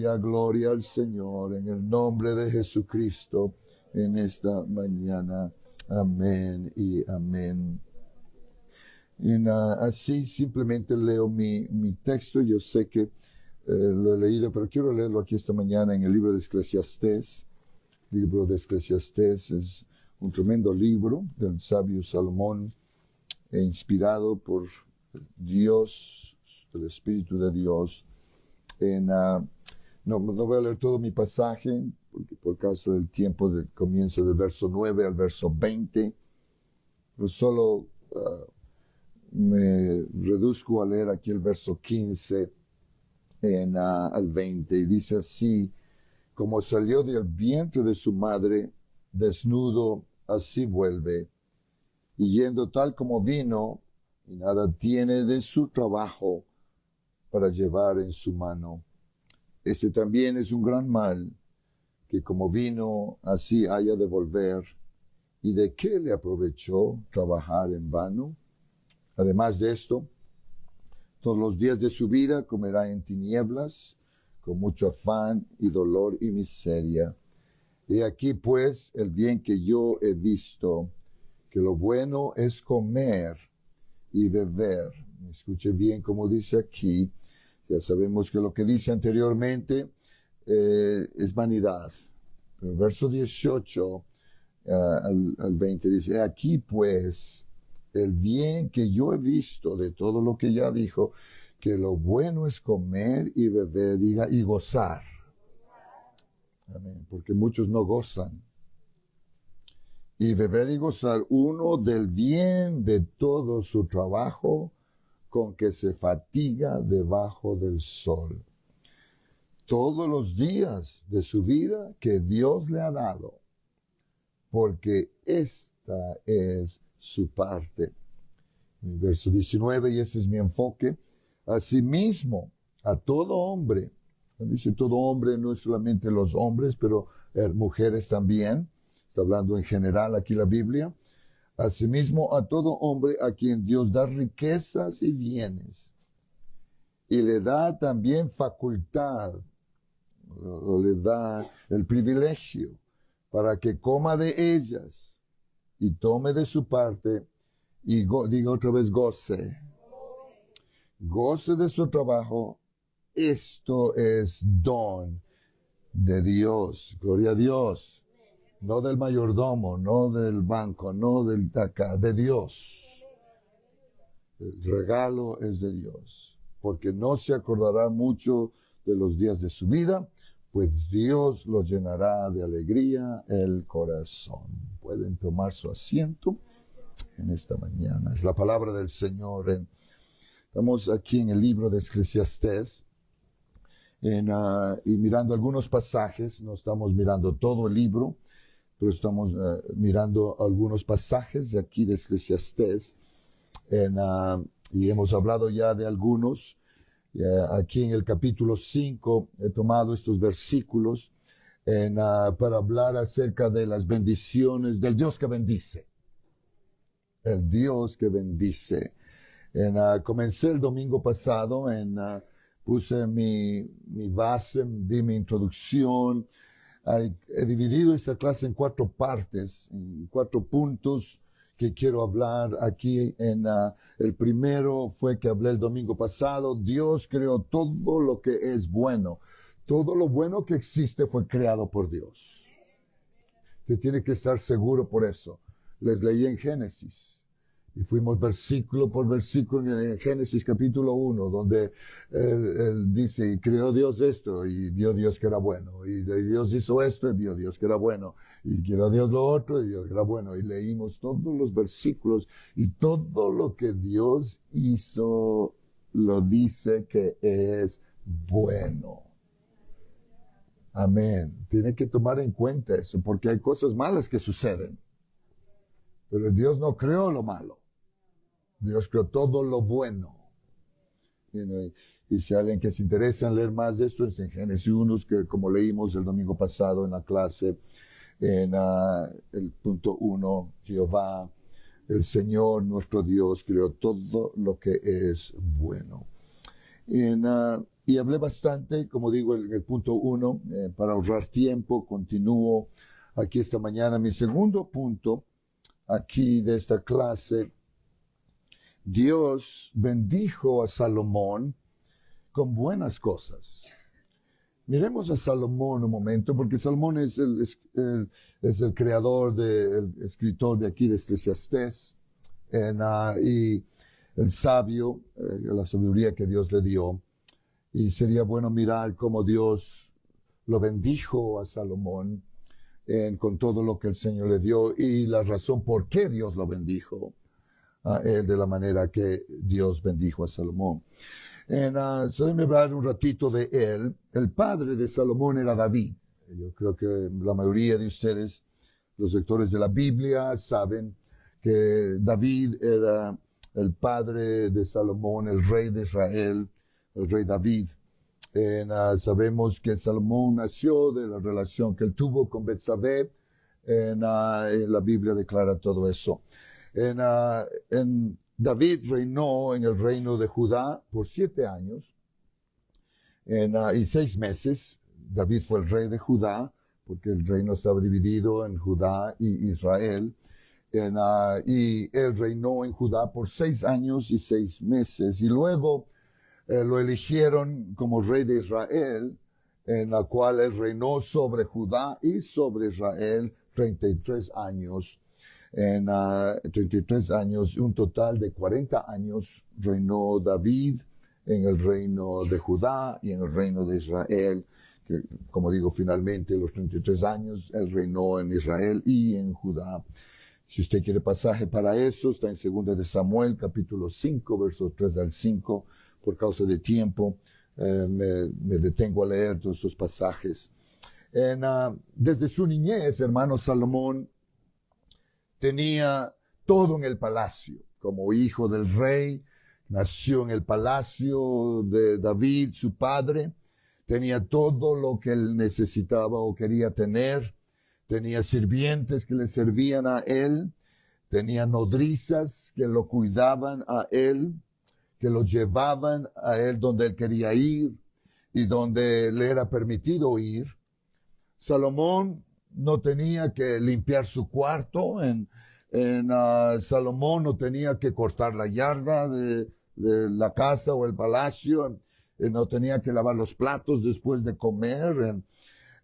gloria al Señor, en el nombre de Jesucristo, en esta mañana. Amén y amén. Así simplemente leo mi texto. Yo sé que lo he leído, pero quiero leerlo aquí esta mañana en el libro de Eclesiastés. El libro de Eclesiastés es un tremendo libro del sabio Salomón, inspirado por Dios, el Espíritu de Dios. No voy a leer todo mi pasaje, porque por causa del tiempo comienza del verso 9 al verso 20, pero solo me reduzco a leer aquí el verso 15 al 20, y dice así: como salió del vientre de su madre, desnudo, así vuelve, y yendo tal como vino, y nada tiene de su trabajo para llevar en su mano. Este también es un gran mal, que como vino, así haya de volver. ¿Y de qué le aprovechó trabajar en vano? Además de esto, todos los días de su vida comerá en tinieblas, con mucho afán y dolor y miseria. Y aquí pues el bien que yo he visto, que lo bueno es comer y beber. Escuche bien como dice aquí. Ya sabemos que lo que dice anteriormente es vanidad. Pero el verso 18 al 20 dice: aquí pues el bien que yo he visto de todo lo que ya dijo, que lo bueno es comer y beber y gozar. Amén. Porque muchos no gozan. Y beber y gozar uno del bien de todo su trabajo, con que se fatiga debajo del sol. Todos los días de su vida que Dios le ha dado, porque esta es su parte. En verso 19, y ese es mi enfoque: asimismo, a todo hombre, dice todo hombre, no es solamente los hombres, pero mujeres también, está hablando en general aquí la Biblia. Asimismo, a todo hombre a quien Dios da riquezas y bienes, y le da también facultad, o le da el privilegio, para que coma de ellas y tome de su parte, y diga otra vez, goce de su trabajo. Esto es don de Dios. Gloria a Dios. No del mayordomo, no del banco, no del acá, de Dios. El regalo es de Dios, porque no se acordará mucho de los días de su vida, pues Dios los llenará de alegría el corazón. Pueden tomar su asiento en esta mañana. Es la palabra del Señor. Estamos aquí en el libro de Eclesiastés, y mirando algunos pasajes. No estamos mirando todo el libro, pero estamos mirando algunos pasajes de aquí de Eclesiastés, y hemos hablado ya de algunos. Aquí en el capítulo 5 he tomado estos versículos para hablar acerca de las bendiciones del Dios que bendice. El Dios que bendice. Comencé el domingo pasado, puse mi base, di mi introducción. He dividido esta clase en 4 partes, en 4 puntos que quiero hablar aquí. El primero fue que hablé el domingo pasado. Dios creó todo lo que es bueno. Todo lo bueno que existe fue creado por Dios. Usted tiene que estar seguro por eso. Les leí en Génesis. Y fuimos versículo por versículo en Génesis capítulo 1, donde él dice: y creó Dios esto, y vio Dios que era bueno. Y Dios hizo esto, y vio Dios que era bueno. Y creó Dios lo otro, y Dios que era bueno. Y leímos todos los versículos, y todo lo que Dios hizo lo dice que es bueno. Amén. Tiene que tomar en cuenta eso, porque hay cosas malas que suceden. Pero Dios no creó lo malo. Dios creó todo lo bueno. Y si alguien que se interesa en leer más de esto, es en Génesis 1, que como leímos el domingo pasado en la clase, en el punto 1, Jehová, el Señor nuestro Dios, creó todo lo que es bueno. Y hablé bastante, como digo, en el punto 1, para ahorrar tiempo, continúo aquí esta mañana. Mi segundo punto aquí de esta clase, Dios bendijo a Salomón con buenas cosas. Miremos a Salomón un momento, porque Salomón es el creador, el escritor de aquí de Eclesiastés, y el sabio, la sabiduría que Dios le dio. Y sería bueno mirar cómo Dios lo bendijo a Salomón con todo lo que el Señor le dio y la razón por qué Dios lo bendijo a él de la manera que Dios bendijo a Salomón. Déjenme hablar un ratito de él. El padre de Salomón era David. Yo creo que la mayoría de ustedes, los lectores de la Biblia, saben que David era el padre de Salomón, el rey de Israel, el rey David. Sabemos que Salomón nació de la relación que él tuvo con Betsabé. La Biblia declara todo eso. David reinó en el reino de Judá por 7 años y 6 meses. David fue el rey de Judá, porque el reino estaba dividido en Judá y Israel. Y él reinó en Judá por 6 años y 6 meses. Y luego lo eligieron como rey de Israel, en la cual él reinó sobre Judá y sobre Israel 33 años. En 33 años, un total de 40 años, reinó David en el reino de Judá y en el reino de Israel, que, como digo, finalmente los 33 años, él reinó en Israel y en Judá. Si usted quiere pasaje para eso, está en 2 de Samuel, capítulo 5, versos 3 al 5. Por causa de tiempo, me detengo a leer todos estos pasajes. Desde su niñez, hermano, Salomón tenía todo en el palacio. Como hijo del rey, nació en el palacio de David, su padre. Tenía todo lo que él necesitaba o quería tener. Tenía sirvientes que le servían a él. Tenía nodrizas que lo cuidaban a él, que lo llevaban a él donde él quería ir y donde le era permitido ir. Salomón no tenía que limpiar su cuarto, Salomón no tenía que cortar la yarda de la casa o el palacio, no tenía que lavar los platos después de comer,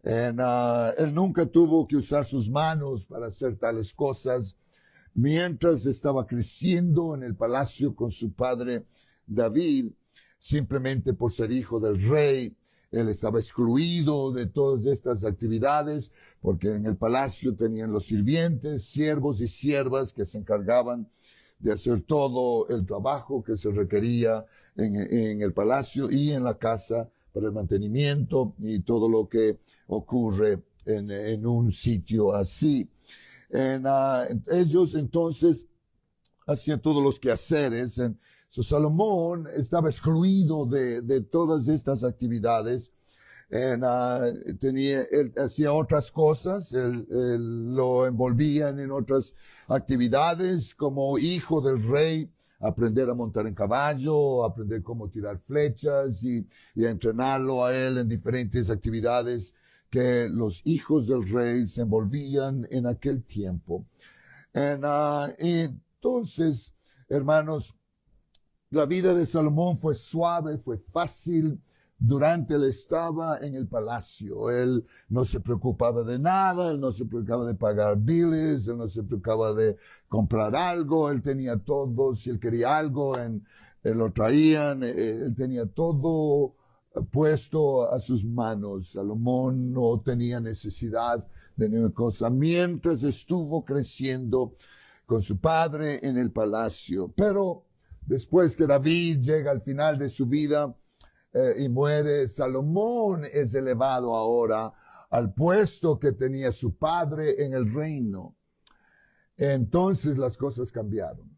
él nunca tuvo que usar sus manos para hacer tales cosas. Mientras estaba creciendo en el palacio con su padre David, simplemente por ser hijo del rey, él estaba excluido de todas estas actividades, porque en el palacio tenían los sirvientes, siervos y siervas que se encargaban de hacer todo el trabajo que se requería en el palacio y en la casa para el mantenimiento y todo lo que ocurre en un sitio así. Ellos entonces hacían todos los quehaceres. Salomón estaba excluido de todas estas actividades. Él hacía otras cosas, él lo envolvían en otras actividades como hijo del rey, aprender a montar en caballo, aprender cómo tirar flechas y a entrenarlo a él en diferentes actividades que los hijos del rey se envolvían en aquel tiempo. Entonces, hermanos, la vida de Salomón fue suave, fue fácil. Durante él estaba en el palacio, él no se preocupaba de nada, él no se preocupaba de pagar biles, él no se preocupaba de comprar algo, él tenía todo, si él quería algo, él lo traían, él tenía todo puesto a sus manos. Salomón no tenía necesidad de ninguna cosa mientras estuvo creciendo con su padre en el palacio. Pero después que David llega al final de su vida y muere, Salomón es elevado ahora al puesto que tenía su padre en el reino. Entonces las cosas cambiaron.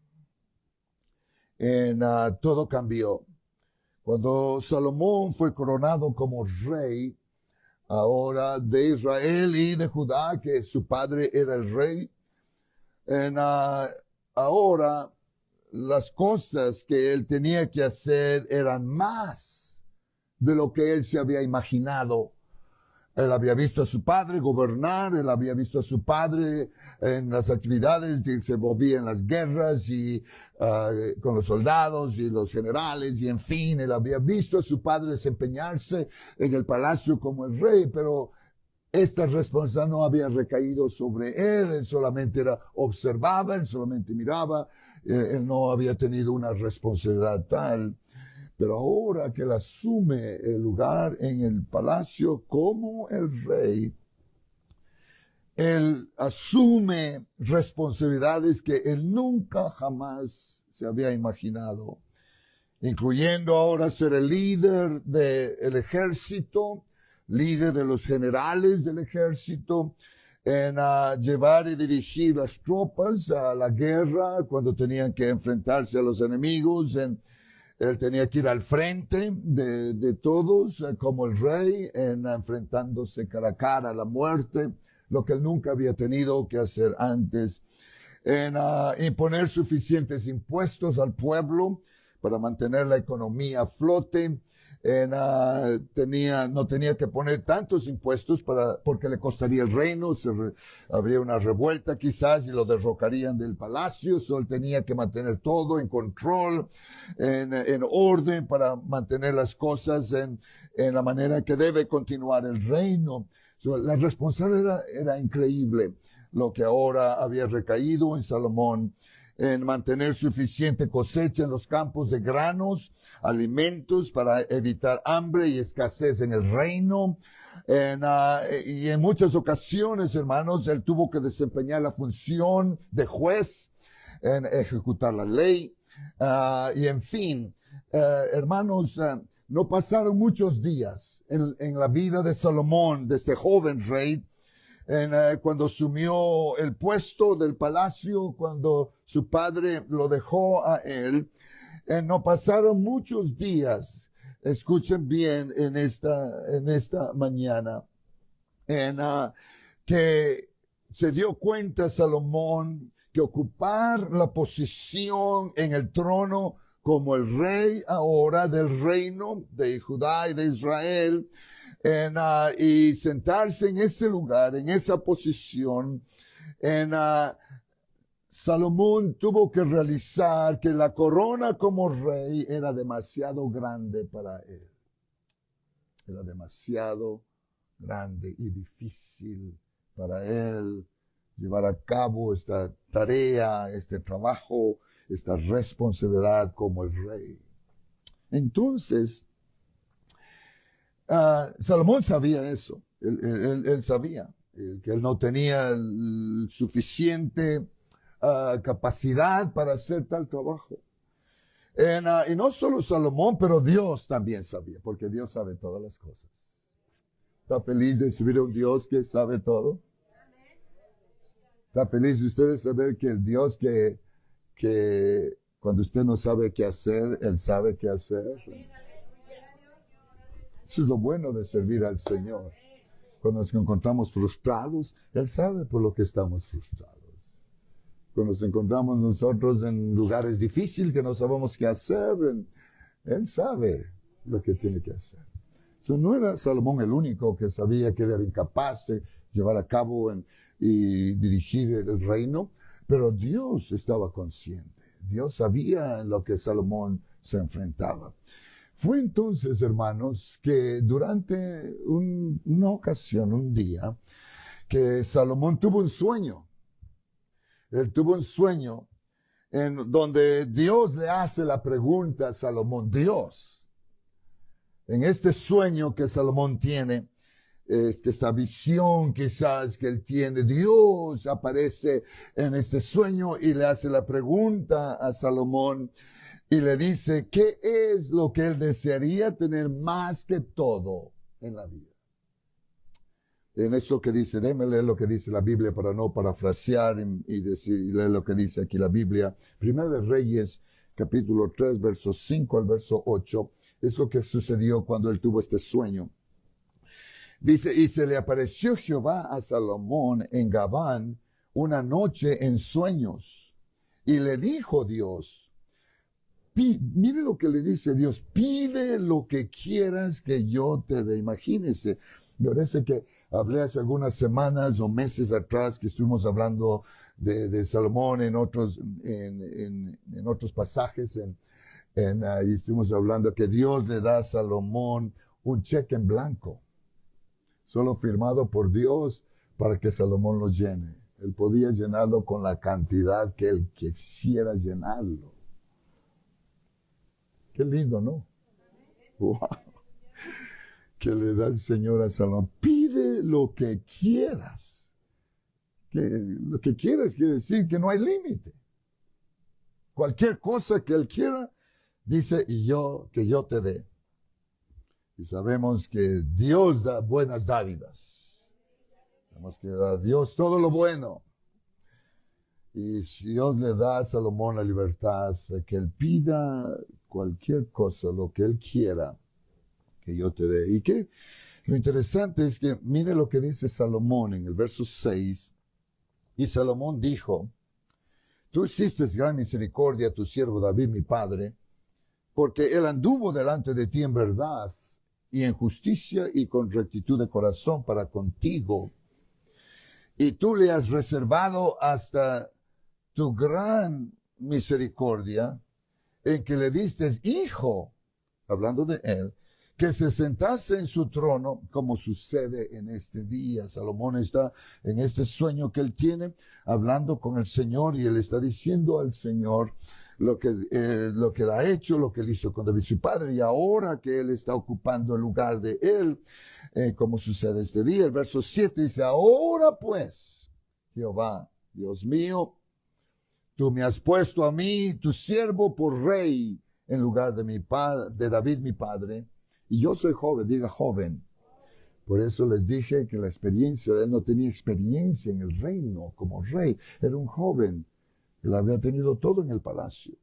Todo cambió. Cuando Salomón fue coronado como rey, ahora de Israel y de Judá, que su padre era el rey, ahora las cosas que él tenía que hacer eran más de lo que él se había imaginado. Él había visto a su padre gobernar, él había visto a su padre en las actividades, y se movía en las guerras y con los soldados y los generales, y en fin, él había visto a su padre desempeñarse en el palacio como el rey, pero esta responsabilidad no había recaído sobre él solamente observaba, él solamente miraba, él no había tenido una responsabilidad tal. Pero ahora que él asume el lugar en el palacio como el rey, él asume responsabilidades que él nunca jamás se había imaginado, incluyendo ahora ser el líder del ejército, líder de los generales del ejército, en llevar y dirigir las tropas a la guerra cuando tenían que enfrentarse a los enemigos. Él tenía que ir al frente de todos como el rey, enfrentándose cara a cara a la muerte, lo que él nunca había tenido que hacer antes, en imponer suficientes impuestos al pueblo para mantener la economía a flote. No tenía que poner tantos impuestos porque le costaría el reino, habría una revuelta quizás y lo derrocarían del palacio. Él tenía que mantener todo en control, en orden, para mantener las cosas en la manera que debe continuar el reino. La responsabilidad era increíble, lo que ahora había recaído en Salomón, en mantener suficiente cosecha en los campos de granos, alimentos para evitar hambre y escasez en el reino. Y en muchas ocasiones, hermanos, él tuvo que desempeñar la función de juez, en ejecutar la ley. Y en fin, hermanos, no pasaron muchos días en la vida de Salomón, de este joven rey, cuando asumió el puesto del palacio, cuando su padre lo dejó a él. No pasaron muchos días, escuchen bien en esta mañana, que se dio cuenta Salomón que ocupar la posición en el trono como el rey ahora del reino de Judá y de Israel, y sentarse en ese lugar, en esa posición, Salomón tuvo que realizar que la corona como rey era demasiado grande para él. Era demasiado grande y difícil para él llevar a cabo esta tarea, este trabajo, esta responsabilidad como el rey. Entonces, Salomón sabía eso. Él sabía que él no tenía suficiente capacidad para hacer tal trabajo. Y no solo Salomón, pero Dios también sabía, porque Dios sabe todas las cosas. ¿Está feliz de servir a un Dios que sabe todo? ¿Está feliz de ustedes saber que el Dios que cuando usted no sabe qué hacer, Él sabe qué hacer? Eso es lo bueno de servir al Señor. Cuando nos encontramos frustrados, Él sabe por lo que estamos frustrados. Cuando nos encontramos nosotros en lugares difíciles que no sabemos qué hacer, Él sabe lo que tiene que hacer. No era Salomón el único que sabía que era incapaz de llevar a cabo y dirigir el reino, pero Dios estaba consciente. Dios sabía en lo que Salomón se enfrentaba. Fue entonces, hermanos, que durante una ocasión, un día, que Salomón tuvo un sueño. Él tuvo un sueño en donde Dios le hace la pregunta a Salomón. Dios, en este sueño que Salomón tiene, esta visión quizás que él tiene, Dios aparece en este sueño y le hace la pregunta a Salomón y le dice, ¿qué es lo que él desearía tener más que todo en la vida? En eso que dice, déjame leer lo que dice la Biblia para no parafrasear y leer lo que dice aquí la Biblia. Primero de Reyes, capítulo 3, versos 5 al verso 8, es lo que sucedió cuando él tuvo este sueño. Dice, y se le apareció Jehová a Salomón en Gabán una noche en sueños, y le dijo Dios, Mire lo que le dice Dios, pide lo que quieras que yo te dé. Imagínese, me parece que hablé hace algunas semanas o meses atrás que estuvimos hablando de Salomón en otros pasajes, y estuvimos hablando que Dios le da a Salomón un cheque en blanco, solo firmado por Dios para que Salomón lo llene. Él podía llenarlo con la cantidad que él quisiera llenarlo. Qué lindo, ¿no? Wow. Que le da el Señor a Salomón. Pide lo que quieras. Lo que quieras quiere decir que no hay límite. Cualquier cosa que Él quiera, dice, que yo te dé. Y sabemos que Dios da buenas dádivas. Sabemos que da a Dios todo lo bueno. Y Dios le da a Salomón la libertad de que él pida cualquier cosa, lo que él quiera, que yo te dé. Y que lo interesante es que mire lo que dice Salomón en el verso 6. Y Salomón dijo, tú hiciste gran misericordia a tu siervo David, mi padre, porque él anduvo delante de ti en verdad y en justicia y con rectitud de corazón para contigo. Y tú le has reservado hasta tu gran misericordia en que le diste hijo, hablando de él, que se sentase en su trono, como sucede en este día. Salomón está en este sueño que él tiene, hablando con el Señor, y él está diciendo al Señor lo que él ha hecho, lo que él hizo con David su padre, y ahora que él está ocupando el lugar de él, como sucede este día. El verso 7 dice, ahora pues, Jehová, Dios mío, tú me has puesto a mí, tu siervo, por rey, en lugar de David mi padre, y yo soy joven, diga joven. Por eso les dije que la experiencia, él no tenía experiencia en el reino como rey, era un joven. Él había tenido todo en el palacio,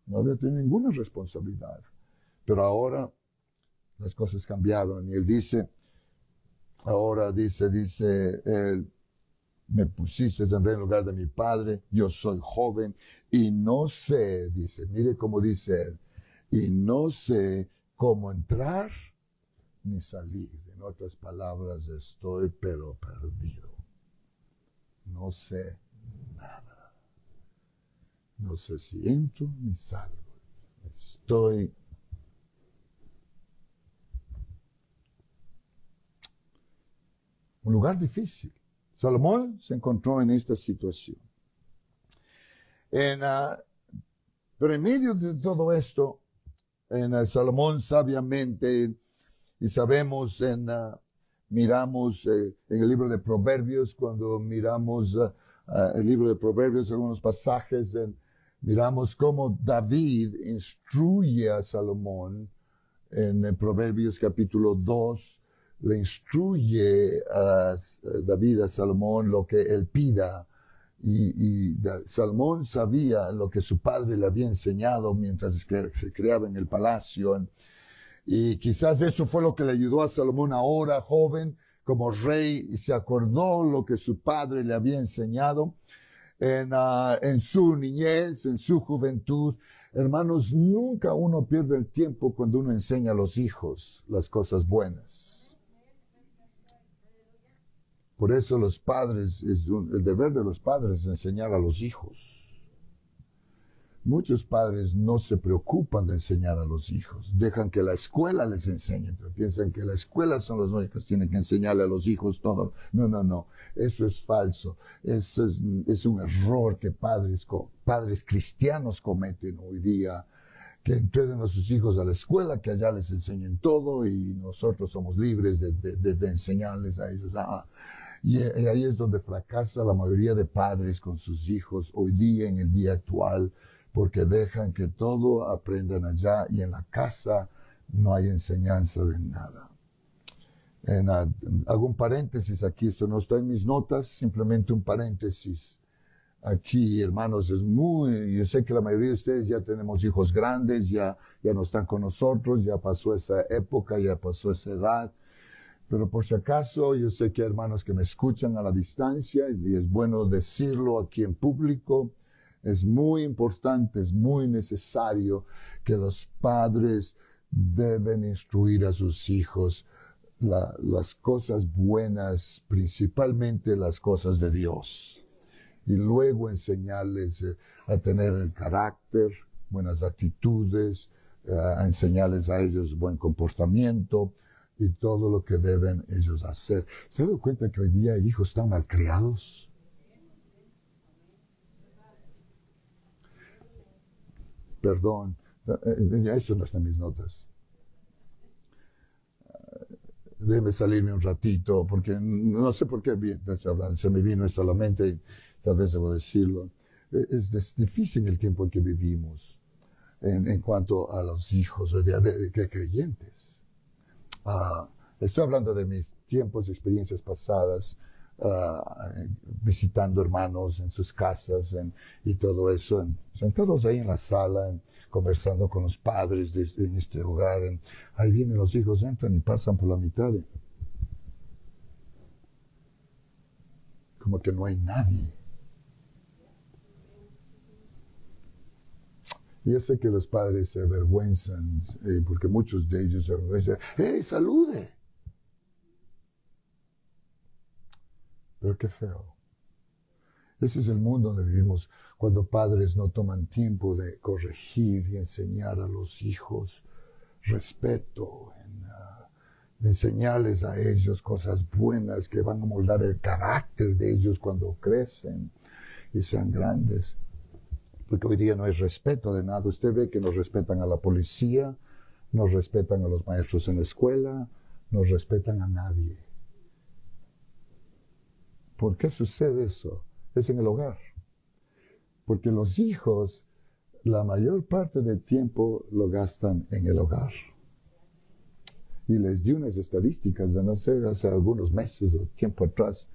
no había tenido ninguna responsabilidad. Pero ahora las cosas cambiaron, y él dice, ahora dice, él, me pusiste en rey en lugar de mi padre, yo soy joven, y no sé, dice, mire cómo dice él, y no sé cómo entrar ni salir. En otras palabras, estoy pero perdido. No sé nada. No sé si entro ni salgo. Estoy un lugar difícil. Salomón se encontró en esta situación. Pero en medio de todo esto, Salomón sabiamente, y sabemos, miramos en el libro de Proverbios, cuando miramos el libro de Proverbios, algunos pasajes, miramos cómo David instruye a Salomón en Proverbios capítulo 2, le instruye a David, a Salomón, lo que él pida. Y Salomón sabía lo que su padre le había enseñado mientras se criaba en el palacio. Y quizás eso fue lo que le ayudó a Salomón ahora, joven, como rey, y se acordó lo que su padre le había enseñado en su niñez, en su juventud. Hermanos, nunca uno pierde el tiempo cuando uno enseña a los hijos las cosas buenas. Por eso los padres, el deber de los padres es enseñar a los hijos. Muchos padres no se preocupan de enseñar a los hijos, dejan que la escuela les enseñe, pero piensan que la escuela son los únicos que tienen que enseñarle a los hijos todo. No, eso es falso. Eso es un error que padres cristianos cometen hoy día, que entreguen a sus hijos a la escuela, que allá les enseñen todo y nosotros somos libres de enseñarles a ellos. Y ahí es donde fracasa la mayoría de padres con sus hijos hoy día, en el día actual, porque dejan que todo aprendan allá y en la casa no hay enseñanza de nada. Hago un paréntesis aquí, esto no está en mis notas, simplemente un paréntesis. Aquí, hermanos, yo sé que la mayoría de ustedes ya tenemos hijos grandes, ya no están con nosotros, ya pasó esa época, ya pasó esa edad. Pero por si acaso, yo sé que hay hermanos que me escuchan a la distancia y es bueno decirlo aquí en público. Es muy importante, es muy necesario que los padres deben instruir a sus hijos las cosas buenas, principalmente las cosas de Dios. Y luego enseñarles a tener el carácter, buenas actitudes, a enseñarles a ellos buen comportamiento y todo lo que deben ellos hacer. ¿Se han dado cuenta que hoy día hay hijos tan malcriados? Perdón, eso no está en mis notas. Debe salirme un ratito, porque no sé por qué se me vino esto a la mente y tal vez debo decirlo. Es difícil el tiempo en que vivimos en cuanto a los hijos de creyentes. Estoy hablando de mis tiempos, experiencias pasadas, visitando hermanos en sus casas y todo eso, sentados ahí en la sala, conversando con los padres en este hogar. Ahí vienen los hijos, entran y pasan por la mitad. Como que no hay nadie. Yo sé que los padres se avergüenzan, porque muchos de ellos se avergüenzan. ¡Hey, salude! Pero qué feo. Ese es el mundo donde vivimos, cuando padres no toman tiempo de corregir y enseñar a los hijos respeto, de enseñarles a ellos cosas buenas que van a moldar el carácter de ellos cuando crecen y sean grandes. Porque hoy día no hay respeto de nada. Usted ve que no respetan a la policía, no respetan a los maestros en la escuela, no respetan a nadie. ¿Por qué sucede eso? Es en el hogar. Porque los hijos, la mayor parte del tiempo lo gastan en el hogar. Y les di unas estadísticas de, no sé, hace algunos meses o tiempo atrás,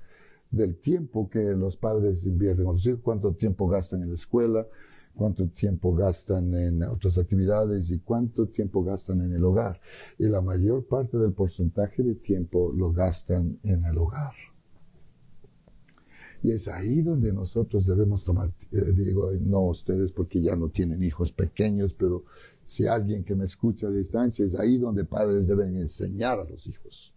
del tiempo que los padres invierten con los hijos, cuánto tiempo gastan en la escuela, cuánto tiempo gastan en otras actividades y cuánto tiempo gastan en el hogar. Y la mayor parte del porcentaje de tiempo lo gastan en el hogar. Y es ahí donde nosotros debemos tomar, digo, no ustedes porque ya no tienen hijos pequeños, pero si alguien que me escucha a distancia, es ahí donde padres deben enseñar a los hijos.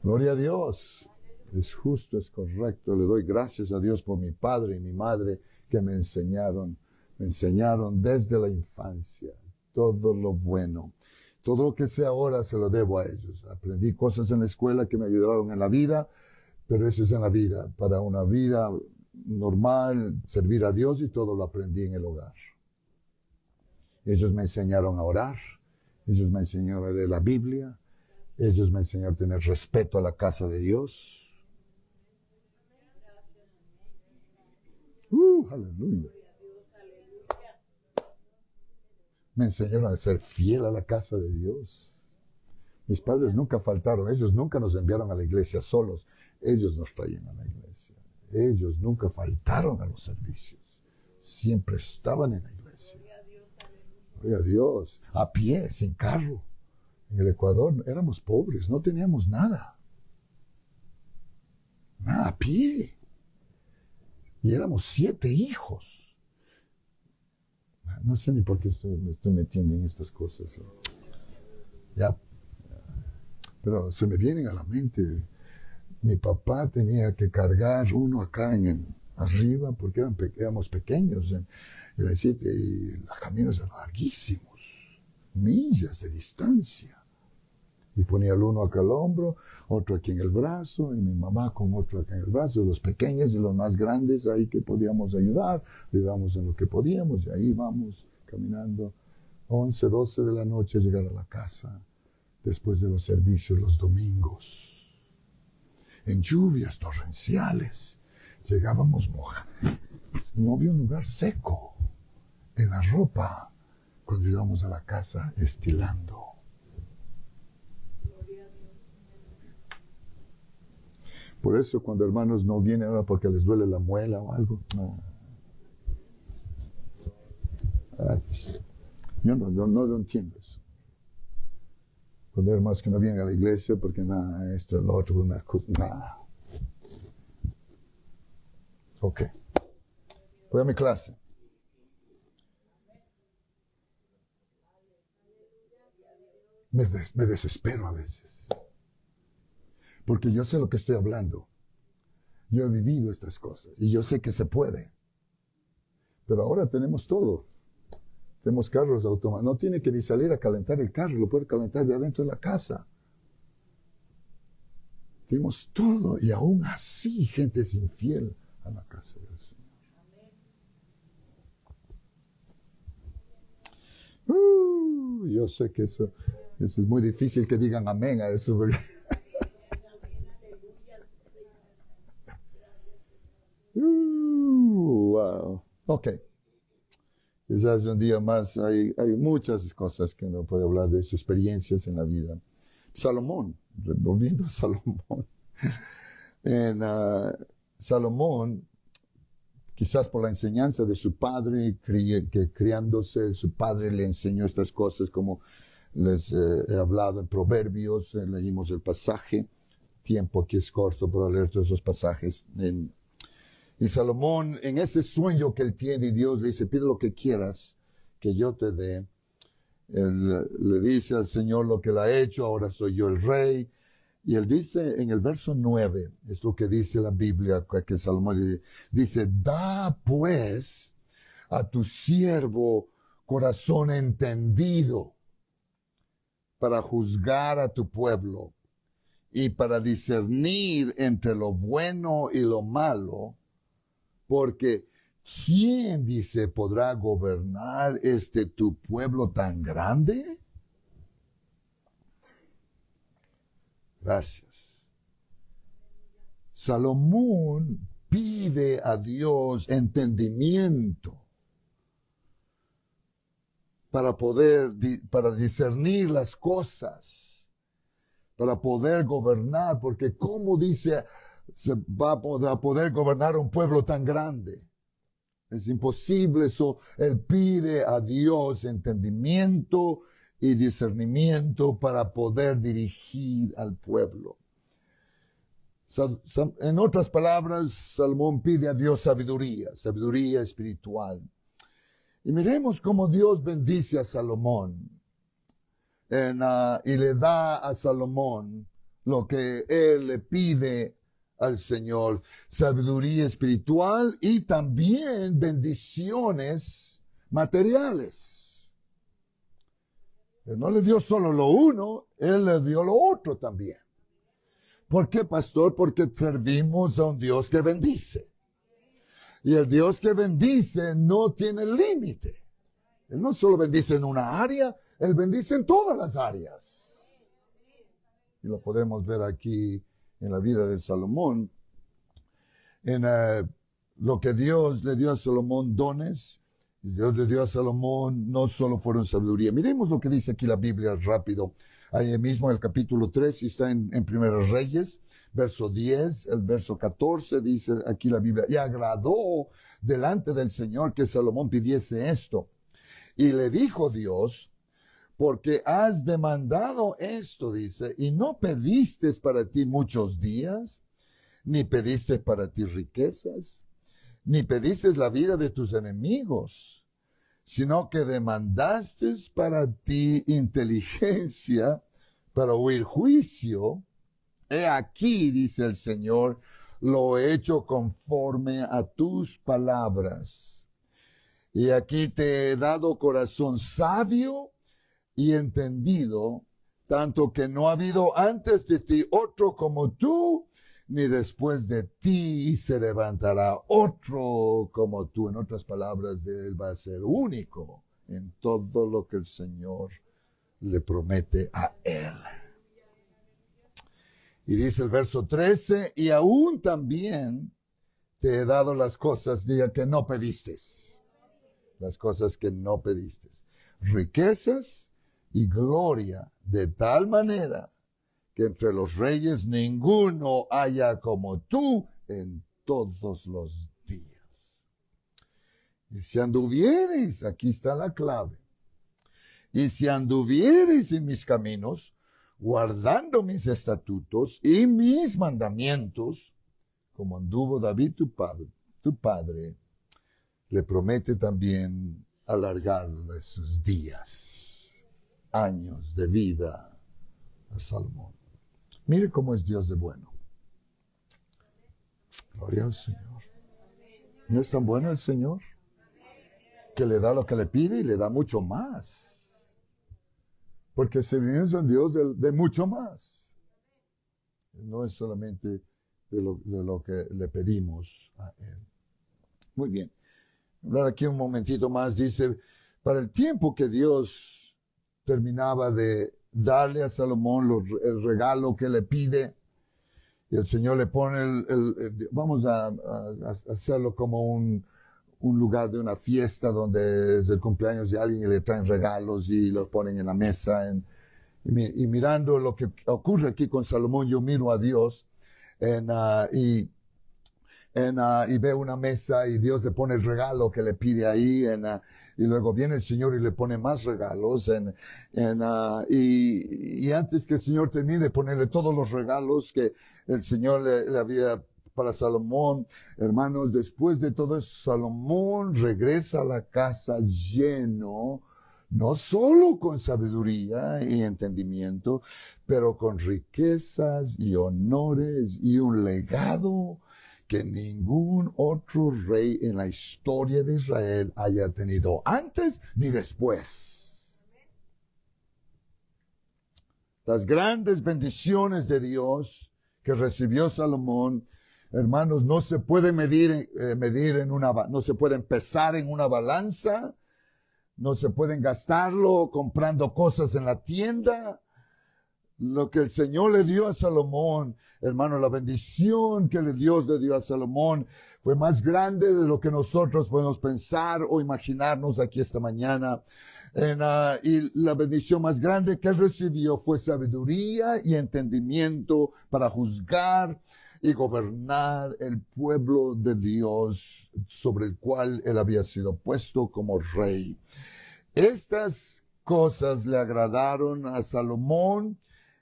Gloria a Dios. Es justo, es correcto. Le doy gracias a Dios por mi padre y mi madre que me enseñaron desde la infancia todo lo bueno. Todo lo que sé ahora se lo debo a ellos. Aprendí cosas en la escuela que me ayudaron en la vida, pero eso es en la vida. Para una vida normal, servir a Dios y todo lo aprendí en el hogar. Ellos me enseñaron a orar, ellos me enseñaron a leer la Biblia, ellos me enseñaron a tener respeto a la casa de Dios. Aleluya. Me enseñaron a ser fiel a la casa de Dios. Mis padres nunca faltaron, ellos nunca nos enviaron a la iglesia solos, ellos nos traían a la iglesia. Ellos nunca faltaron a los servicios, siempre estaban en la iglesia. Gloria a Dios, a pie, sin carro. En el Ecuador éramos pobres, no teníamos nada. Nada, a pie. Y éramos 7 hijos. No sé ni por qué me estoy metiendo en estas cosas. Ya. Pero se me vienen a la mente. Mi papá tenía que cargar uno acá arriba porque éramos pequeños. Y los caminos eran larguísimos. Millas de distancia. Y ponía el uno acá al hombro, otro aquí en el brazo, y mi mamá con otro acá en el brazo, los pequeños y los más grandes ahí que podíamos ayudar, ayudamos en lo que podíamos, y ahí vamos caminando 11, 12 de la noche a llegar a la casa, después de los servicios los domingos. En lluvias torrenciales, llegábamos mojados, no había un lugar seco en la ropa, cuando llegamos a la casa estilando. Por eso cuando hermanos no vienen ahora porque les duele la muela o algo, no. Yo no lo entiendo eso. Cuando hay hermanos que no vienen a la iglesia porque nada, esto, lo otro, una cosa, nada. Ok. Voy a mi clase. Me desespero a veces. Porque yo sé lo que estoy hablando. Yo he vivido estas cosas y yo sé que se puede. Pero ahora tenemos todo. Tenemos carros automáticos. No tiene que ni salir a calentar el carro, lo puede calentar de adentro de la casa. Tenemos todo y aún así gente es infiel a la casa del Señor. Yo sé que eso es muy difícil que digan amén a eso. Wow. Ok. Quizás un día más hay muchas cosas que no puedo hablar de sus experiencias en la vida. Salomón, volviendo a Salomón. Salomón, quizás por la enseñanza de su padre, que criándose, su padre le enseñó estas cosas, como les he hablado en Proverbios, leímos el pasaje, tiempo aquí es corto para leer todos esos pasajes. Y Salomón, en ese sueño que él tiene, y Dios le dice, pide lo que quieras, que yo te dé. Él le dice al Señor lo que él ha hecho, ahora soy yo el rey. Y él dice en el verso 9, es lo que dice la Biblia, que Salomón dice, da pues a tu siervo corazón entendido para juzgar a tu pueblo y para discernir entre lo bueno y lo malo, porque ¿quién, dice, podrá gobernar tu pueblo tan grande? Gracias. Salomón pide a Dios entendimiento para discernir las cosas, para poder gobernar, porque ¿cómo dice se va a poder gobernar un pueblo tan grande? Es imposible eso. Él pide a Dios entendimiento y discernimiento para poder dirigir al pueblo. En otras palabras, Salomón pide a Dios sabiduría espiritual. Y miremos cómo Dios bendice a Salomón y le da a Salomón lo que él le pide al Señor, sabiduría espiritual y también bendiciones materiales. Él no le dio solo lo uno, Él le dio lo otro también. ¿Por qué, pastor? Porque servimos a un Dios que bendice. Y el Dios que bendice no tiene límite. Él no solo bendice en una área, Él bendice en todas las áreas. Y lo podemos ver aquí en la vida de Salomón, en lo que Dios le dio a Salomón dones, y Dios le dio a Salomón no solo fueron sabiduría. Miremos lo que dice aquí la Biblia rápido, ahí mismo en el capítulo 3, y está en Primeros Reyes, verso 10, el verso 14, dice aquí la Biblia, y agradó delante del Señor que Salomón pidiese esto, y le dijo Dios, porque has demandado esto, dice, y no pediste para ti muchos días, ni pediste para ti riquezas, ni pediste la vida de tus enemigos, sino que demandaste para ti inteligencia para oír juicio. He aquí, dice el Señor, lo he hecho conforme a tus palabras. Y aquí te he dado corazón sabio y entendido, tanto que no ha habido antes de ti otro como tú, ni después de ti se levantará otro como tú. En otras palabras, Él va a ser único en todo lo que el Señor le promete a Él. Y dice el verso 13, y aún también te he dado las cosas que no pediste. Las cosas que no pediste. Riquezas y gloria, de tal manera que entre los reyes ninguno haya como tú en todos los días. Y si anduviereis, aquí está la clave, y si anduviereis en mis caminos, guardando mis estatutos y mis mandamientos, como anduvo David tu padre, le promete también alargarle sus días, años de vida a Salomón. Mire cómo es Dios de bueno. Gloria al Señor. ¿No es tan bueno el Señor? Que le da lo que le pide y le da mucho más. Porque servimos a un Dios de mucho más. No es solamente de lo que le pedimos a Él. Muy bien. Hablar aquí un momentito más. Dice, para el tiempo que Dios terminaba de darle a Salomón el regalo que le pide, y el Señor le pone vamos a hacerlo como un lugar de una fiesta donde es el cumpleaños de alguien y le traen regalos y los ponen en la mesa. Y mirando lo que ocurre aquí con Salomón, yo miro a Dios y veo una mesa y Dios le pone el regalo que le pide ahí y luego viene el Señor y le pone más regalos y antes que el Señor termine de ponerle todos los regalos que el Señor le había para Salomón, hermanos, después de todo eso, Salomón regresa a la casa lleno, no solo con sabiduría y entendimiento, pero con riquezas y honores y un legado que ningún otro rey en la historia de Israel haya tenido antes ni después. Las grandes bendiciones de Dios que recibió Salomón, hermanos, no se puede no se pueden pesar en una balanza, no se pueden gastarlo comprando cosas en la tienda. Lo que el Señor le dio a Salomón, hermano, la bendición que Dios le dio a Salomón fue más grande de lo que nosotros podemos pensar o imaginarnos aquí esta mañana. Y la bendición más grande que él recibió fue sabiduría y entendimiento para juzgar y gobernar el pueblo de Dios sobre el cual él había sido puesto como rey. Estas cosas le agradaron a Salomón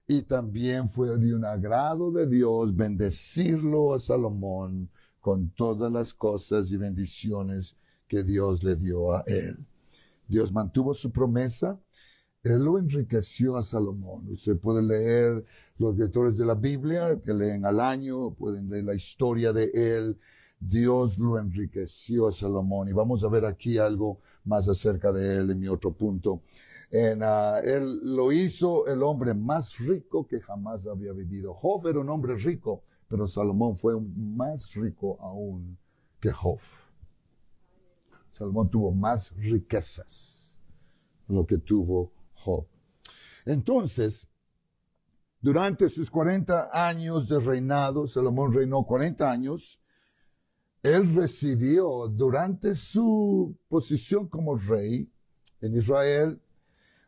y también fue de un agrado de Dios bendecirlo a Salomón con todas las cosas y bendiciones que Dios le dio a él. Dios mantuvo su promesa. Él lo enriqueció a Salomón. Usted puede leer los lectores de la Biblia, que leen al año, pueden leer la historia de él. Dios lo enriqueció a Salomón. Y vamos a ver aquí algo más acerca de él en mi otro punto. Él lo hizo el hombre más rico que jamás había vivido. Job era un hombre rico, pero Salomón fue más rico aún que Job. Salomón tuvo más riquezas de lo que tuvo Job. Entonces, durante sus 40 años de reinado, Salomón reinó 40 años, él recibió durante su posición como rey en Israel,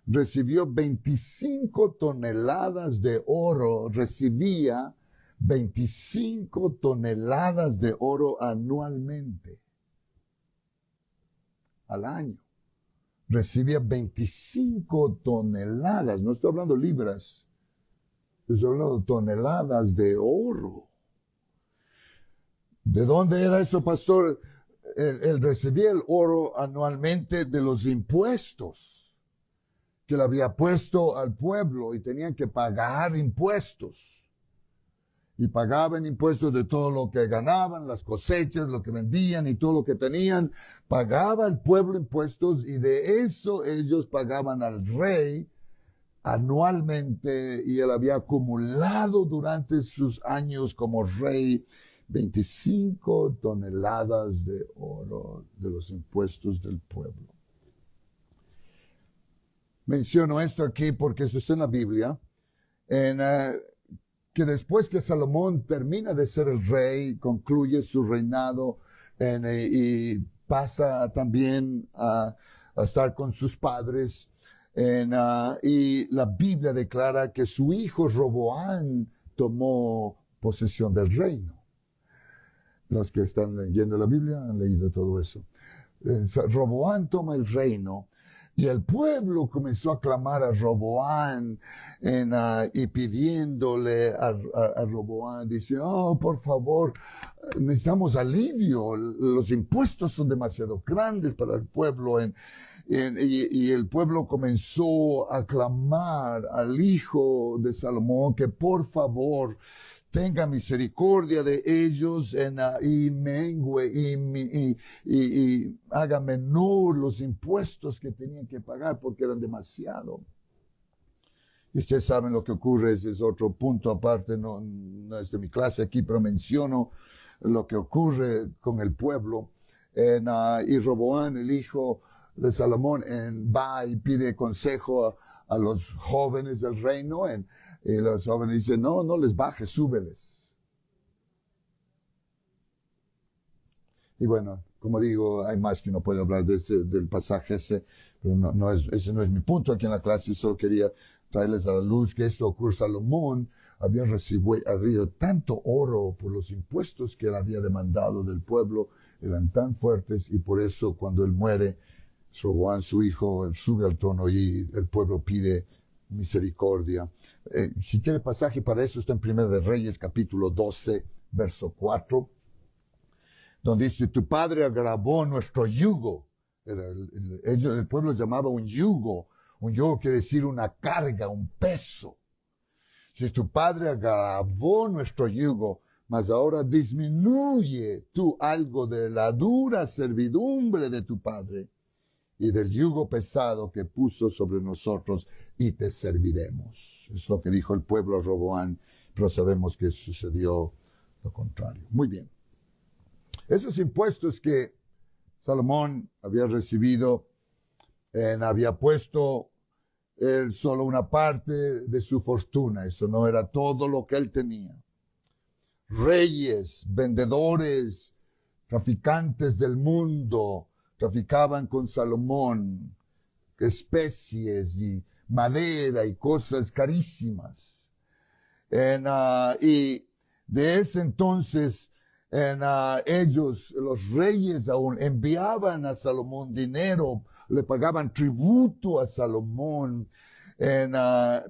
recibió 25 toneladas de oro, recibía 25 toneladas de oro anualmente, al año. Recibía 25 toneladas, no estoy hablando libras, estoy hablando toneladas de oro. ¿De dónde era eso, pastor? Él recibía el oro anualmente de los impuestos que le había puesto al pueblo y tenían que pagar impuestos. Y pagaban impuestos de todo lo que ganaban, las cosechas, lo que vendían y todo lo que tenían. Pagaba el pueblo impuestos y de eso ellos pagaban al rey anualmente y él había acumulado durante sus años como rey 25 toneladas de oro de los impuestos del pueblo. Menciono esto aquí porque eso está en la Biblia, que después que Salomón termina de ser el rey, concluye su reinado y pasa también a estar con sus padres, y la Biblia declara que su hijo Roboán tomó posesión del reino. Los que están leyendo la Biblia han leído todo eso. Roboán toma el reino. Y el pueblo comenzó a clamar a Roboán y pidiéndole a Roboán, dice, oh, por favor, necesitamos alivio, los impuestos son demasiado grandes para el pueblo. Y el pueblo comenzó a clamar al hijo de Salomón que por favor tenga misericordia de ellos y mengue y haga menor los impuestos que tenían que pagar porque eran demasiado. Y ustedes saben lo que ocurre, ese es otro punto aparte, no es de mi clase aquí, pero menciono lo que ocurre con el pueblo. Y Roboán, el hijo de Salomón, va y pide consejo a los jóvenes del reino, y los jóvenes dicen, no les bajes, súbeles. Y bueno, como digo, hay más que uno puede hablar del pasaje ese, pero ese no es mi punto aquí en la clase, solo quería traerles a la luz que esto ocurre. Salomón había recibido tanto oro por los impuestos que él había demandado del pueblo, eran tan fuertes, y por eso cuando él muere, Roboán, su hijo, él sube al trono y el pueblo pide misericordia. Si quiere pasaje para eso, está en 1 de Reyes, capítulo 12, verso 4, donde dice, tu padre agravó nuestro yugo. El pueblo llamaba un yugo quiere decir una carga, un peso. Si tu padre agravó nuestro yugo, mas ahora disminuye tú algo de la dura servidumbre de tu padre y del yugo pesado que puso sobre nosotros, y te serviremos. Es lo que dijo el pueblo a Roboán, pero sabemos que sucedió lo contrario. Muy bien. Esos impuestos que Salomón había recibido, había puesto él solo una parte de su fortuna, eso no era todo lo que él tenía. Reyes, vendedores, traficantes del mundo, traficaban con Salomón especies y madera y cosas carísimas. Y de ese entonces, ellos, los reyes aún, enviaban a Salomón dinero, le pagaban tributo a Salomón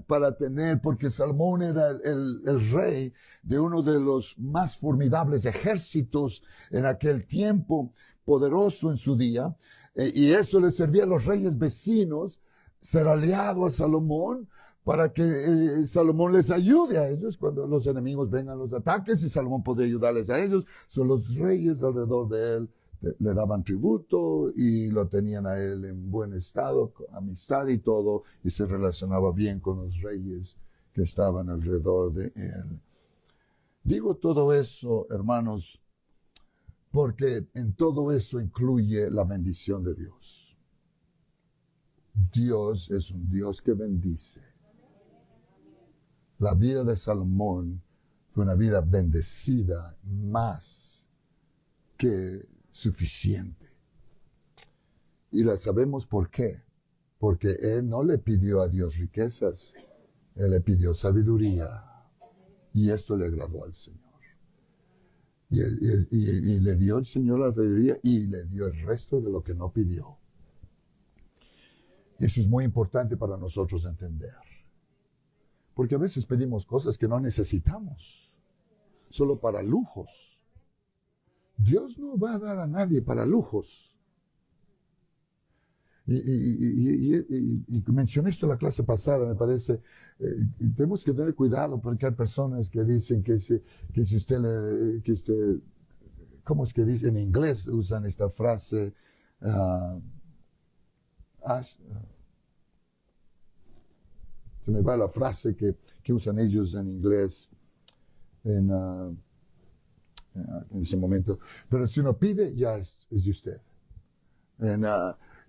para tener, porque Salomón era el rey de uno de los más formidables ejércitos en aquel tiempo, poderoso en su día, y eso le servía a los reyes vecinos ser aliado a Salomón para que Salomón les ayude a ellos cuando los enemigos vengan los ataques, y Salomón podría ayudarles a ellos. Son los reyes alrededor de él le daban tributo y lo tenían a él en buen estado, amistad y todo, y se relacionaba bien con los reyes que estaban alrededor de él. Digo todo eso, hermanos, porque en todo eso incluye la bendición de Dios. Dios es un Dios que bendice. La vida de Salomón fue una vida bendecida más que suficiente. Y la sabemos por qué. Porque él no le pidió a Dios riquezas, él le pidió sabiduría. Y esto le agradó al Señor. Y le dio el Señor la sabiduría y le dio el resto de lo que no pidió. Y eso es muy importante para nosotros entender. Porque a veces pedimos cosas que no necesitamos, solo para lujos. Dios no va a dar a nadie para lujos. Y mencioné esto en la clase pasada, me parece. Tenemos que tener cuidado porque hay personas que dicen que si usted, ¿cómo es que dice? En inglés usan esta frase, se me va la frase que usan ellos en inglés en ese momento. Pero si uno pide, ya es de usted.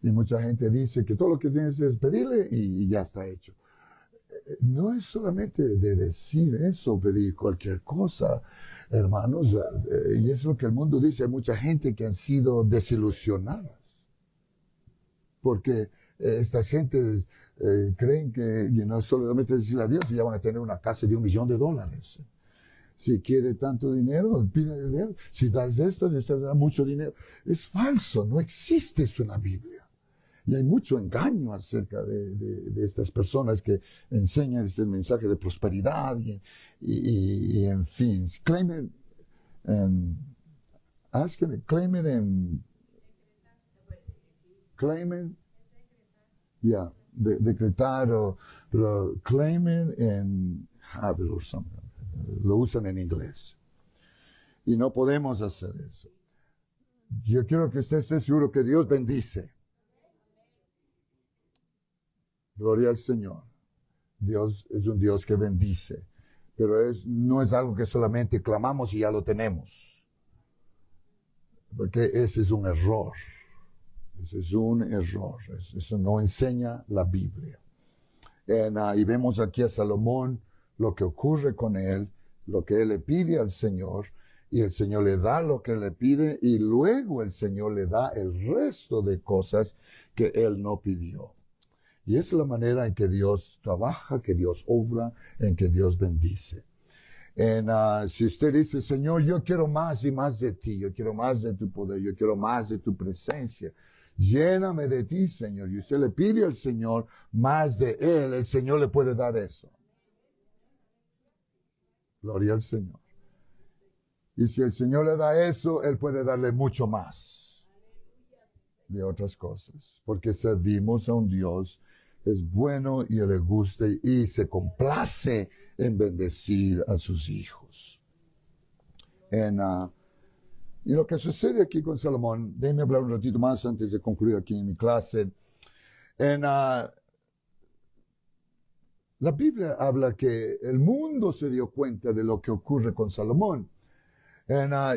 Y mucha gente dice que todo lo que tienes es pedirle y ya está hecho. No es solamente de decir eso, pedir cualquier cosa, hermanos, y es lo que el mundo dice. Hay mucha gente que han sido desilusionadas. Porque estas gentes creen que no solamente decirle a Dios, ya van a tener una casa de $1 millón. Si quiere tanto dinero, pide dinero. Si das esto, Dios te dará mucho dinero. Es falso, no existe eso en la Biblia. Y hay mucho engaño acerca de estas personas que enseñan este mensaje de prosperidad y en fin. Claim it and ask it, claim it and claim it, yeah, decretar, pero claim it and have it or something. Lo usan en inglés. Y no podemos hacer eso. Yo quiero que usted esté seguro que Dios bendice. Gloria al Señor. Dios es un Dios que bendice. Pero no es algo que solamente clamamos y ya lo tenemos. Porque ese es un error. Ese es un error. Eso no enseña la Biblia. Y vemos aquí a Salomón lo que ocurre con él, lo que él le pide al Señor, y el Señor le da lo que le pide, y luego el Señor le da el resto de cosas que él no pidió. Y esa es la manera en que Dios trabaja, que Dios obra, en que Dios bendice. Si usted dice, Señor, yo quiero más y más de ti, yo quiero más de tu poder, yo quiero más de tu presencia, lléname de ti, Señor. Y usted le pide al Señor más de Él, el Señor le puede dar eso. Gloria al Señor. Y si el Señor le da eso, Él puede darle mucho más de otras cosas. Porque servimos a un Dios que es bueno y le gusta y se complace en bendecir a sus hijos. Y lo que sucede aquí con Salomón, déjenme hablar un ratito más antes de concluir aquí en mi clase. La Biblia habla que el mundo se dio cuenta de lo que ocurre con Salomón.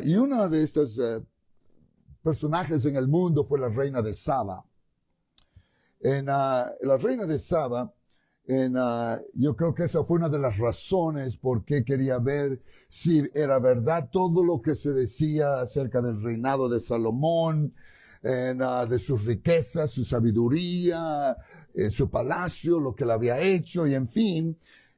Y una de estos personajes en el mundo fue la reina de Saba. La reina de Saba, yo creo que esa fue una de las razones por qué quería ver si era verdad todo lo que se decía acerca del reinado de Salomón, de sus riquezas, su sabiduría, su palacio, lo que él había hecho y en fin.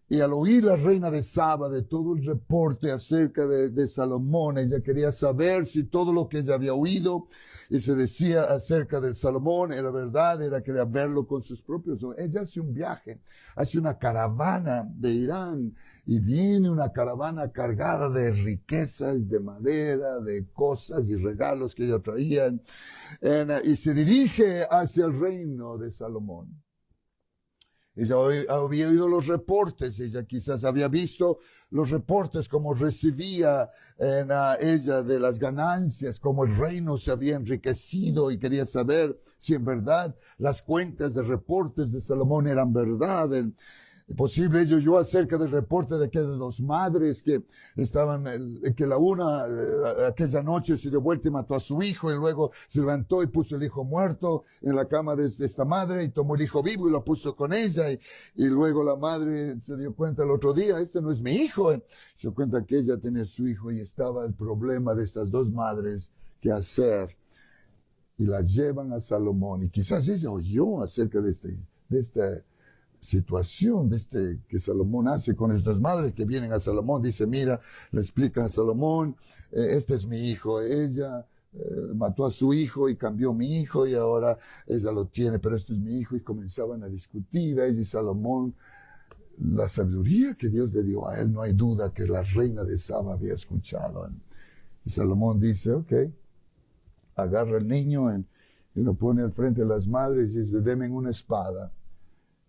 Y al oír la reina de Saba de todo el reporte acerca de Salomón, ella quería saber si todo lo que ella había oído y se decía acerca de Salomón era verdad, quería verlo con sus propios ojos. Ella hace un viaje, hace una caravana de Irán y viene una caravana cargada de riquezas, de madera, de cosas y regalos que ella traían y se dirige hacia el reino de Salomón. Ella había oído los reportes, ella quizás había visto los reportes, como recibía ella de las ganancias, cómo el reino se había enriquecido y quería saber si en verdad las cuentas de reportes de Salomón eran verdad. Posible ella oyó acerca del reporte de que de dos madres que estaban, que la una aquella noche se dio vuelta y mató a su hijo y luego se levantó y puso el hijo muerto en la cama de esta madre y tomó el hijo vivo y lo puso con ella y luego la madre se dio cuenta el otro día, este no es mi hijo. Se dio cuenta que ella tenía su hijo y estaba el problema de estas dos madres, qué hacer. Y la llevan a Salomón y quizás ella oyó acerca de esta situación que Salomón hace con estas madres que vienen a Salomón. Dice, mira, le explican a Salomón, este es mi hijo, ella mató a su hijo y cambió mi hijo y ahora ella lo tiene, pero este es mi hijo. Y comenzaban a discutir a ella y Salomón. La sabiduría que Dios le dio a él, no hay duda que la reina de Saba había escuchado. Y Salomón dice, ok, agarra al niño y lo pone al frente de las madres y dice, denme una espada.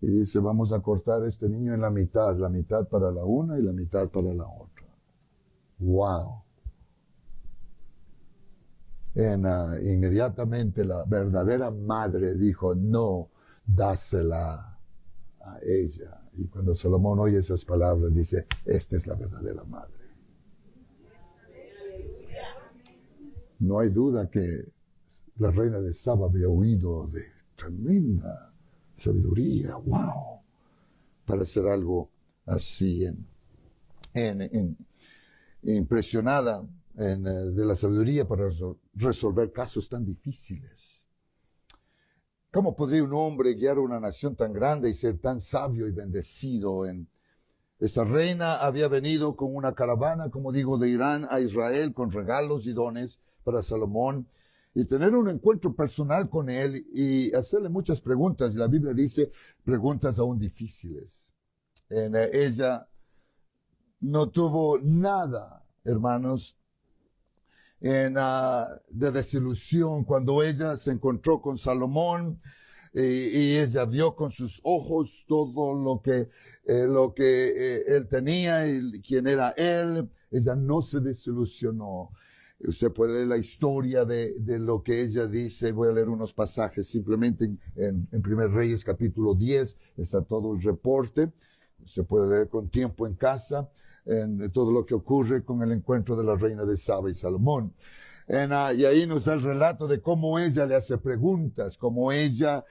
Y dice, vamos a cortar a este niño en la mitad para la una y la mitad para la otra. ¡Wow! Inmediatamente la verdadera madre dijo, no, dásela a ella. Y cuando Salomón oye esas palabras, dice, esta es la verdadera madre. No hay duda que la reina de Saba había oído de tremenda sabiduría, wow, para hacer algo así, impresionada de la sabiduría para resolver casos tan difíciles. ¿Cómo podría un hombre guiar una nación tan grande y ser tan sabio y bendecido? Esta reina había venido con una caravana, como digo, de Irán a Israel con regalos y dones para Salomón. y tener un encuentro personal con Él y hacerle muchas preguntas. La Biblia dice preguntas aún difíciles. Ella no tuvo nada, hermanos, de desilusión cuando ella se encontró con Salomón y ella vio con sus ojos todo lo que él tenía y quién era él. Ella no se desilusionó. Usted puede leer la historia de lo que ella dice. Voy a leer unos pasajes simplemente en 1 Reyes capítulo 10. Está todo el reporte. Usted puede leer con tiempo en casa en todo lo que ocurre con el encuentro de la reina de Saba y Salomón. Y ahí nos da el relato de cómo ella le hace preguntas, cómo ella,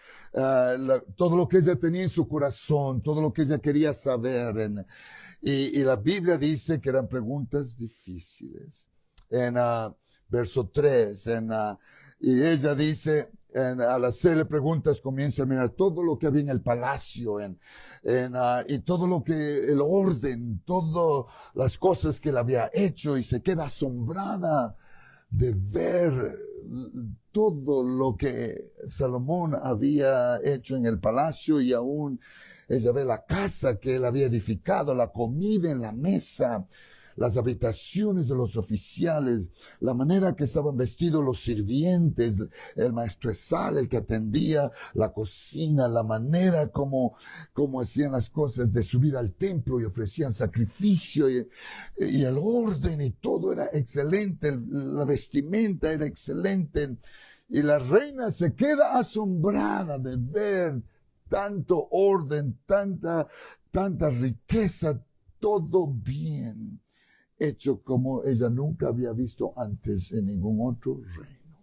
todo lo que ella tenía en su corazón, todo lo que ella quería saber. Y la Biblia dice que eran preguntas difíciles. Verso 3, y ella dice, al hacerle preguntas comienza a mirar todo lo que había en el palacio, y todo lo que, el orden, todas las cosas que él había hecho, y se queda asombrada de ver todo lo que Salomón había hecho en el palacio, y aún ella ve la casa que él había edificado, la comida en la mesa, las habitaciones de los oficiales, la manera que estaban vestidos los sirvientes, el maestresal, el que atendía la cocina, la manera como hacían las cosas de subir al templo y ofrecían sacrificio y el orden y todo era excelente, la vestimenta era excelente. Y la reina se queda asombrada de ver tanto orden, tanta riqueza, todo bien hecho como ella nunca había visto antes en ningún otro reino.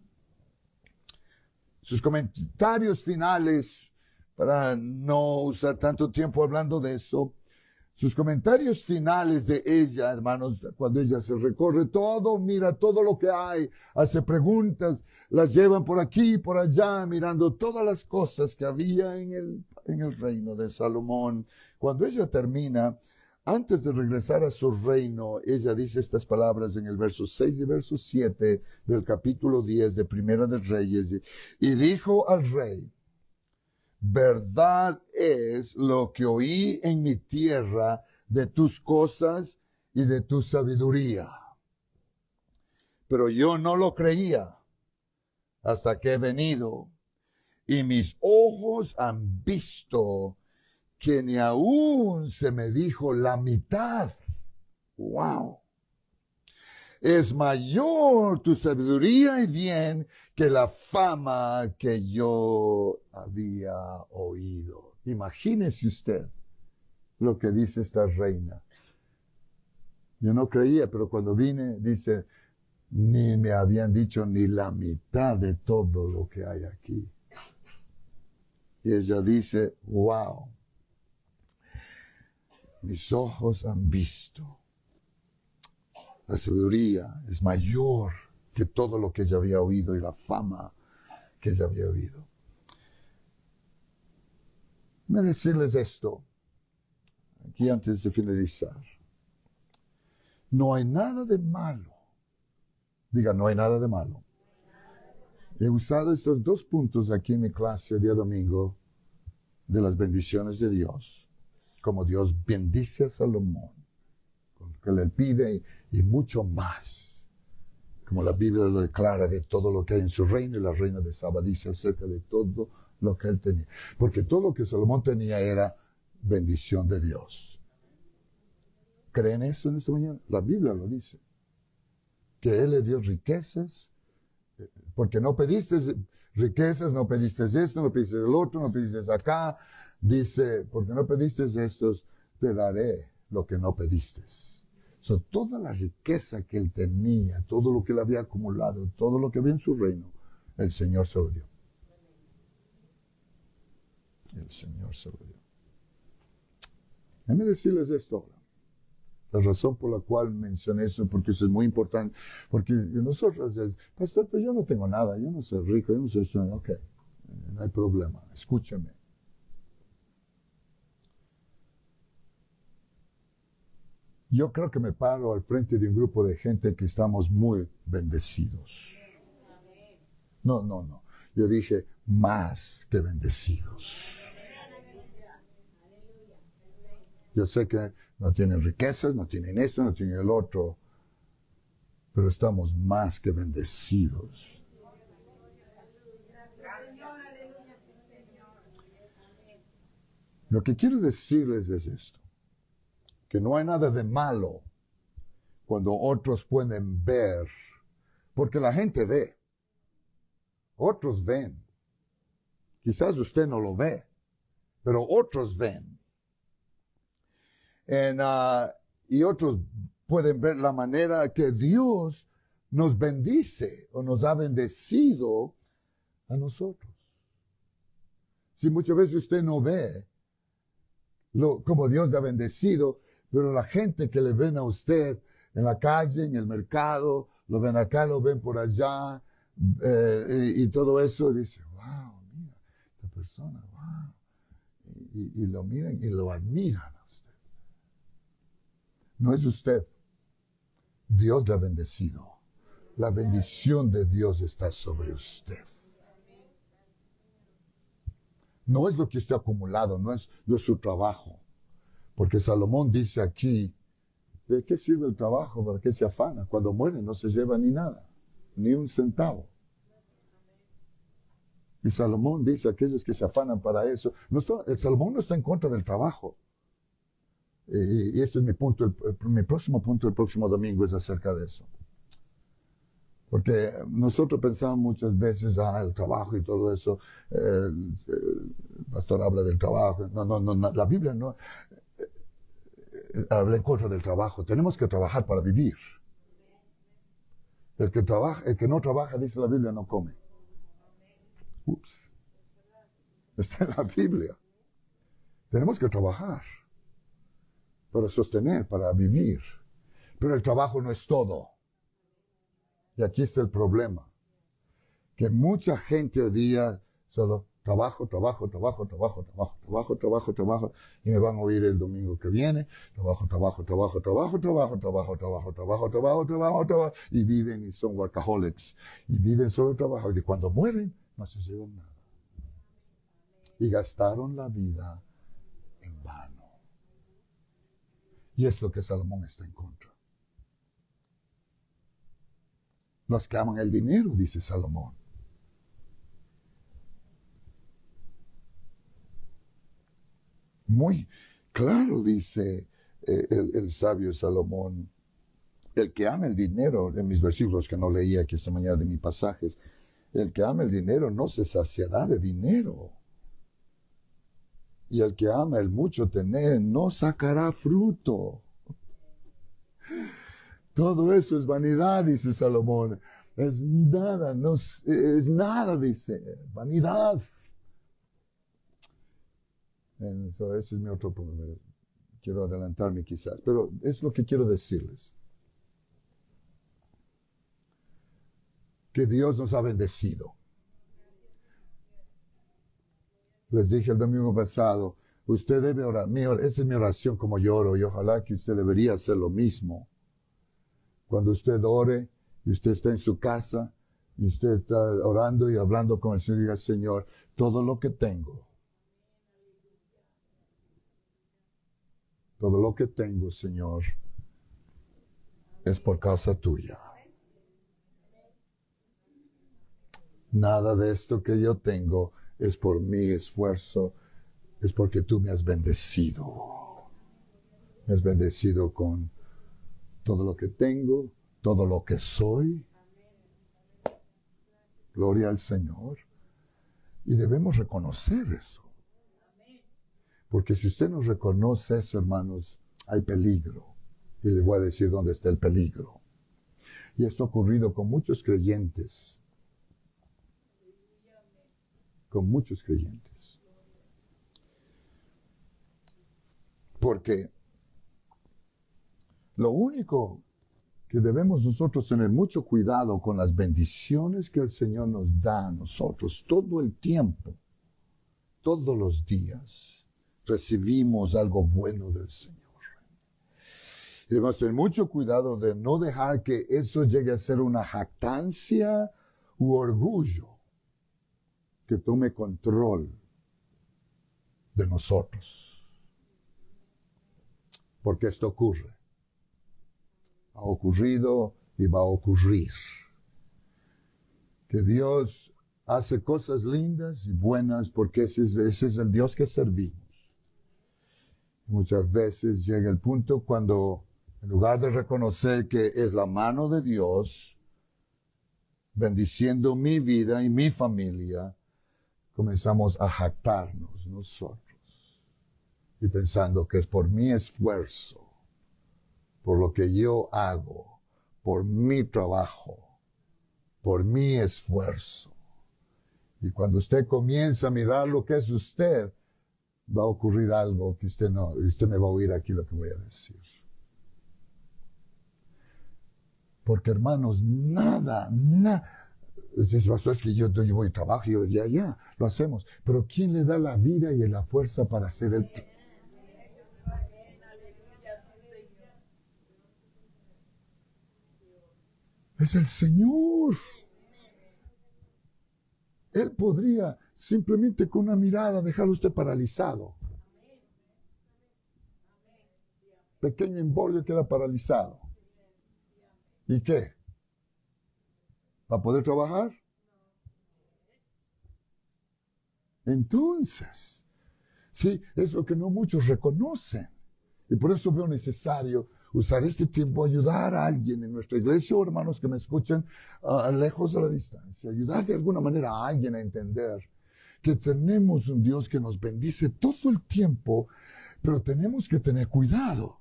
Sus comentarios finales, para no usar tanto tiempo hablando de eso, sus comentarios finales de ella, hermanos, cuando ella se recorre todo, mira todo lo que hay, hace preguntas, las llevan por aquí y por allá, mirando todas las cosas que había en el reino de Salomón. Cuando ella termina, antes de regresar a su reino, ella dice estas palabras en el verso 6 y verso 7 del capítulo 10 de Primera de Reyes. Y dijo al rey, verdad es lo que oí en mi tierra de tus cosas y de tu sabiduría. Pero yo no lo creía hasta que he venido y mis ojos han visto que ni aún se me dijo la mitad. ¡Wow! Es mayor tu sabiduría y bien que la fama que yo había oído. Imagínese usted lo que dice esta reina. Yo no creía, pero cuando vine, dice, ni me habían dicho ni la mitad de todo lo que hay aquí. Y ella dice, wow. Mis ojos han visto. La sabiduría es mayor que todo lo que ella había oído y la fama que ella había oído. Voy a decirles esto, aquí antes de finalizar. No hay nada de malo. Diga, no hay nada de malo. He usado estos dos puntos aquí en mi clase el día domingo de las bendiciones de Dios. Como Dios bendice a Salomón, con lo que le pide y mucho más. Como la Biblia lo declara de todo lo que hay en su reino, y la reina de Saba dice acerca de todo lo que él tenía. Porque todo lo que Salomón tenía era bendición de Dios. ¿Creen eso en esta mañana? La Biblia lo dice. Que él le dio riquezas, porque no pediste riquezas, no pediste esto, no pediste el otro, no pediste acá. Dice, porque no pediste estos, te daré lo que no pediste. Toda la riqueza que él tenía, todo lo que él había acumulado, todo lo que había en su reino, el Señor se lo dio. El Señor se lo dio. Déjenme decirles esto ahora. La razón por la cual mencioné eso, porque eso es muy importante, porque nosotros, pastor, pero yo no tengo nada, yo no soy rico, yo no soy, ok, no hay problema, escúchame. Yo creo que me paro al frente de un grupo de gente que estamos muy bendecidos. No, no, no. Yo dije más que bendecidos. Yo sé que no tienen riquezas, no tienen esto, no tienen el otro, pero estamos más que bendecidos. Lo que quiero decirles es esto, que no hay nada de malo cuando otros pueden ver, porque la gente ve, otros ven. Quizás usted no lo ve, pero otros ven. Y otros pueden ver la manera que Dios nos bendice o nos ha bendecido a nosotros. Si muchas veces usted no ve como Dios le ha bendecido, pero la gente que le ven a usted en la calle, en el mercado, lo ven acá, lo ven por allá, y todo eso, dice, wow, mira, esta persona, wow. Y lo miran y lo admiran a usted. No es usted. Dios le ha bendecido. La bendición de Dios está sobre usted. No es lo que usted ha acumulado, no es su trabajo. Porque Salomón dice aquí, ¿de qué sirve el trabajo? ¿Para qué se afana? Cuando muere no se lleva ni nada, ni un centavo. Y Salomón dice, aquellos que se afanan para eso, el Salomón no está en contra del trabajo. Y este es mi punto, mi próximo punto el próximo domingo es acerca de eso. Porque nosotros pensamos muchas veces, el trabajo y todo eso, el pastor habla del trabajo. No, la Biblia no habla en contra del trabajo. Tenemos que trabajar para vivir. El que no trabaja, dice la Biblia, no come. Ups. Está en la Biblia. Tenemos que trabajar para sostener, para vivir. Pero el trabajo no es todo. Y aquí está el problema. Que mucha gente hoy día solo trabajo. Y me van a oír el domingo que viene. Trabajo. Y viven y son workaholics. Y viven solo el trabajo. Y cuando mueren, no se llevan nada. Y gastaron la vida en vano. Y es lo que Salomón está en contra. Los que aman el dinero, dice Salomón. Muy claro dice el sabio Salomón. El que ama el dinero, en mis versículos que no leía aquí esta mañana de mis pasajes, el que ama el dinero no se saciará de dinero. Y el que ama el mucho tener no sacará fruto. Todo eso es vanidad, dice Salomón. Es nada, es nada, dice. Vanidad. Ese es mi otro punto. Quiero adelantarme quizás, pero es lo que quiero decirles. Que Dios nos ha bendecido. Les dije el domingo pasado, usted debe orar. Esa es mi oración como yo oro, y ojalá que usted debería hacer lo mismo. Cuando usted ore, y usted está en su casa, y usted está orando y hablando con el Señor, diga, Señor, todo lo que tengo, Señor, es por causa tuya. Nada de esto que yo tengo es por mi esfuerzo, es porque tú me has bendecido. Me has bendecido con todo lo que tengo, todo lo que soy. Gloria al Señor. Y debemos reconocer eso. Porque si usted no reconoce eso, hermanos, hay peligro. Y les voy a decir dónde está el peligro. Y esto ha ocurrido con muchos creyentes. Con muchos creyentes. Porque lo único que debemos nosotros tener mucho cuidado con las bendiciones que el Señor nos da a nosotros todo el tiempo, todos los días, recibimos algo bueno del Señor. Y debemos tener mucho cuidado de no dejar que eso llegue a ser una jactancia u orgullo. que tome control de nosotros. Porque esto ocurre. Ha ocurrido y va a ocurrir. Que Dios hace cosas lindas y buenas porque ese es el Dios que servimos. Muchas veces llega el punto cuando, en lugar de reconocer que es la mano de Dios bendiciendo mi vida y mi familia, comenzamos a jactarnos nosotros y pensando que es por mi esfuerzo, por lo que yo hago, por mi trabajo, por mi esfuerzo. Y cuando usted comienza a mirar lo que es usted, va a ocurrir algo que usted me va a oír aquí lo que voy a decir. Porque hermanos, nada, es que yo voy a trabajo y yo ya, lo hacemos. Pero ¿quién le da la vida y la fuerza para hacer el Es el Señor. Él podría simplemente con una mirada dejarlo usted paralizado. Pequeño embolio queda paralizado. ¿Y qué? ¿Va a poder trabajar? Entonces, sí, es lo que no muchos reconocen. Y por eso veo necesario usar este tiempo a ayudar a alguien en nuestra iglesia o hermanos que me escuchan lejos de la distancia. Ayudar de alguna manera a alguien a entender que tenemos un Dios que nos bendice todo el tiempo, pero tenemos que tener cuidado.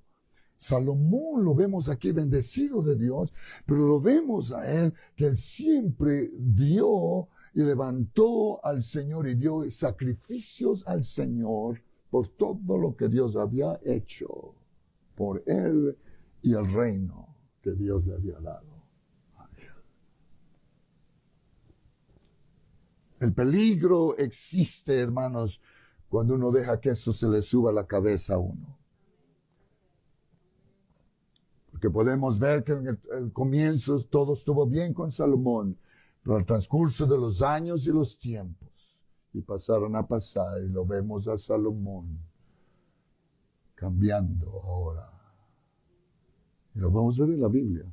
Salomón lo vemos aquí bendecido de Dios, pero lo vemos a él que él siempre dio y levantó al Señor y dio sacrificios al Señor por todo lo que Dios había hecho por él y el reino que Dios le había dado a él. El peligro existe, hermanos, cuando uno deja que eso se le suba a la cabeza a uno. Porque podemos ver que en el comienzo todo estuvo bien con Salomón, pero al transcurso de los años y los tiempos, y pasaron a pasar, y lo vemos a Salomón cambiando ahora. Y lo vamos a ver en la Biblia.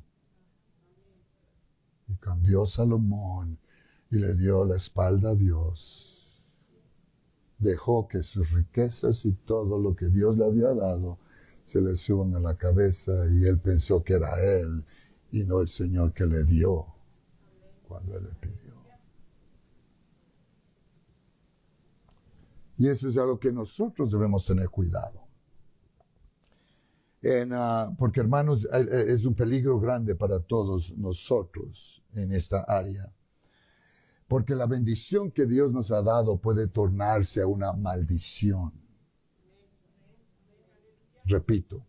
Y cambió Salomón y le dio la espalda a Dios. Dejó que sus riquezas y todo lo que Dios le había dado se le suban a la cabeza y él pensó que era él y no el Señor que le dio cuando él le pidió. Y eso es algo que nosotros debemos tener cuidado. Porque hermanos, es un peligro grande para todos nosotros en esta área. Porque la bendición que Dios nos ha dado puede tornarse a una maldición. Repito,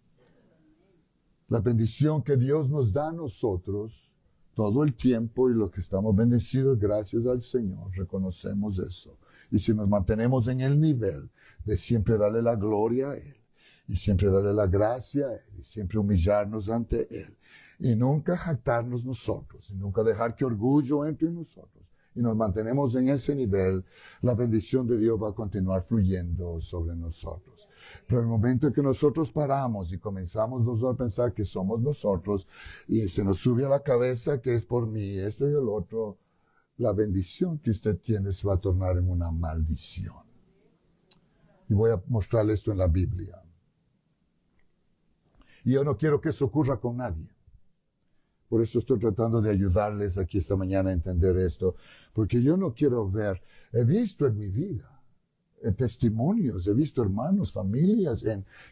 la bendición que Dios nos da a nosotros todo el tiempo y lo que estamos bendecidos gracias al Señor, reconocemos eso. Y si nos mantenemos en el nivel de siempre darle la gloria a Él, y siempre darle la gracia a Él, y siempre humillarnos ante Él, y nunca jactarnos nosotros, y nunca dejar que orgullo entre en nosotros, y nos mantenemos en ese nivel, la bendición de Dios va a continuar fluyendo sobre nosotros. Pero el momento en que nosotros paramos y comenzamos nosotros a pensar que somos nosotros, y se nos sube a la cabeza que es por mí, esto y el otro, la bendición que usted tiene se va a tornar en una maldición. Y voy a mostrarle esto en la Biblia. Y yo no quiero que eso ocurra con nadie. Por eso estoy tratando de ayudarles aquí esta mañana a entender esto. Porque yo no quiero ver, he visto en mi vida testimonios, he visto hermanos, familias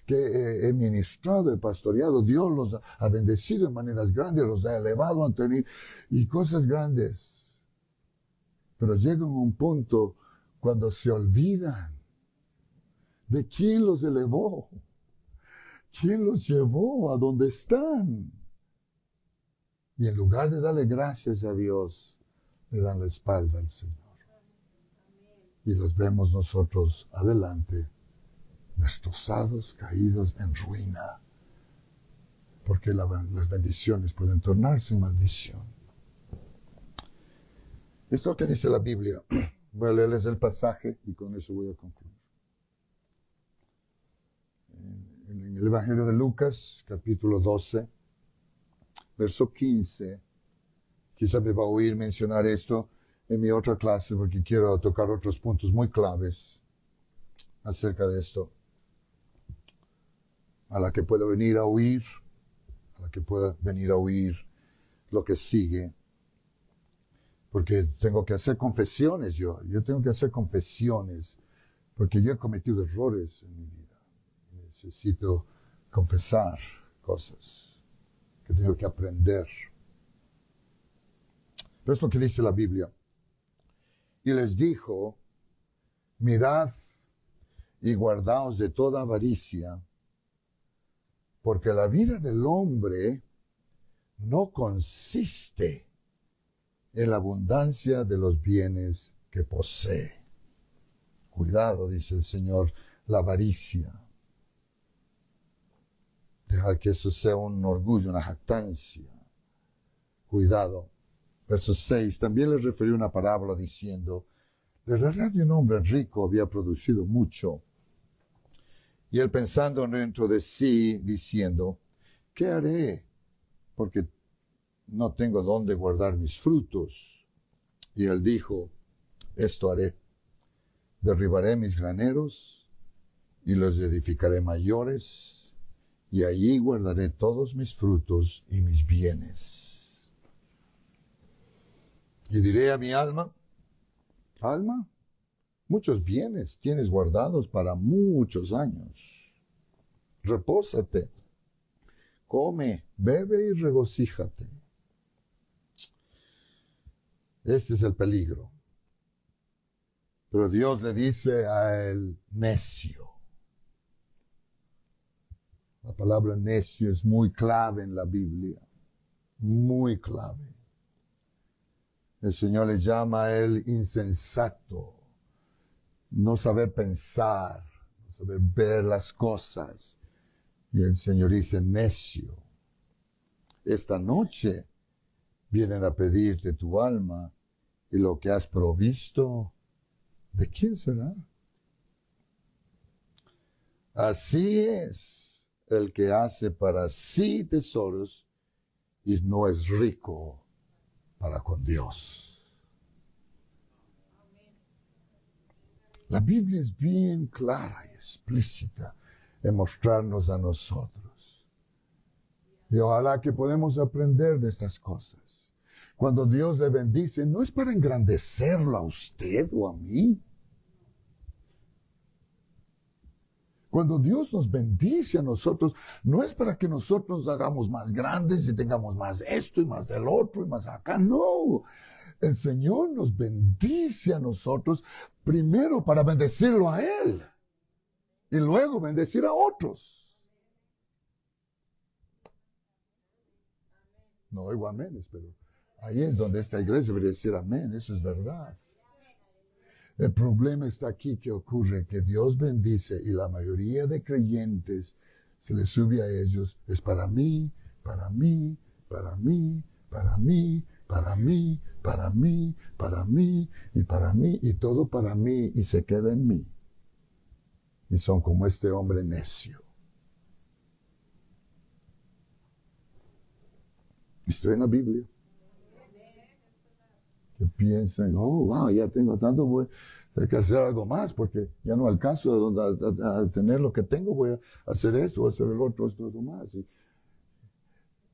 que he ministrado, he pastoreado. Dios los ha bendecido en maneras grandes, los ha elevado ante mí y cosas grandes. Pero llegan a un punto cuando se olvidan de quién los elevó, quién los llevó a donde están. Y en lugar de darle gracias a Dios, le dan la espalda al Señor. Y los vemos nosotros adelante, destrozados, caídos en ruina. Porque las bendiciones pueden tornarse en maldición. Esto que dice la Biblia Voy a leerles el pasaje y con eso voy a concluir. En el Evangelio de Lucas, capítulo 12, verso 15. Quizá me va a oír mencionar esto en mi otra clase porque quiero tocar otros puntos muy claves acerca de esto. A la que pueda venir a oír, a la que pueda venir a oír lo que sigue. Porque tengo que hacer confesiones yo tengo que hacer confesiones, porque yo he cometido errores en mi vida. Necesito confesar cosas que tengo que aprender. Pero es lo que dice la Biblia. Y les dijo, mirad y guardaos de toda avaricia, porque la vida del hombre no consiste en la abundancia de los bienes que posee. Cuidado, dice el Señor, la avaricia. Dejar que eso sea un orgullo, una jactancia. Cuidado. Verso 6, también les refirió una parábola diciendo, la realidad de un hombre rico había producido mucho. Y él pensando dentro de sí, diciendo, ¿qué haré? Porque no tengo dónde guardar mis frutos. Y él dijo, esto haré. Derribaré mis graneros y los edificaré mayores, y allí guardaré todos mis frutos y mis bienes. Y diré a mi alma, alma, muchos bienes tienes guardados para muchos años. Repósate, come, bebe y regocíjate. Este es el peligro. Pero Dios le dice al necio. La palabra necio es muy clave en la Biblia. Muy clave. El Señor le llama a él insensato. No saber pensar, no saber ver las cosas. Y el Señor dice necio. Esta noche vienen a pedirte tu alma y lo que has provisto, ¿de quién será? Así es el que hace para sí tesoros y no es rico para con Dios. La Biblia es bien clara y explícita en mostrarnos a nosotros. Y ojalá que podamos aprender de estas cosas. Cuando Dios le bendice, no es para engrandecerlo a usted o a mí. Cuando Dios nos bendice a nosotros, no es para que nosotros nos hagamos más grandes y tengamos más esto y más del otro y más acá. No, el Señor nos bendice a nosotros primero para bendecirlo a Él y luego bendecir a otros. No oigo aménes, pero ahí es donde esta iglesia debería decir amén, eso es verdad. El problema está aquí que ocurre, que Dios bendice y la mayoría de creyentes se les sube a ellos, es para mí, para mí, para mí, para mí, para mí, para mí, para mí, y para mí, y todo para mí, y se queda en mí. Y son como este hombre necio. Estoy en la Biblia. Que piensan, oh, wow, ya tengo tanto, voy a que hacer algo más, porque ya no alcanzo a tener lo que tengo, voy a hacer esto, voy a hacer el otro, esto más. Y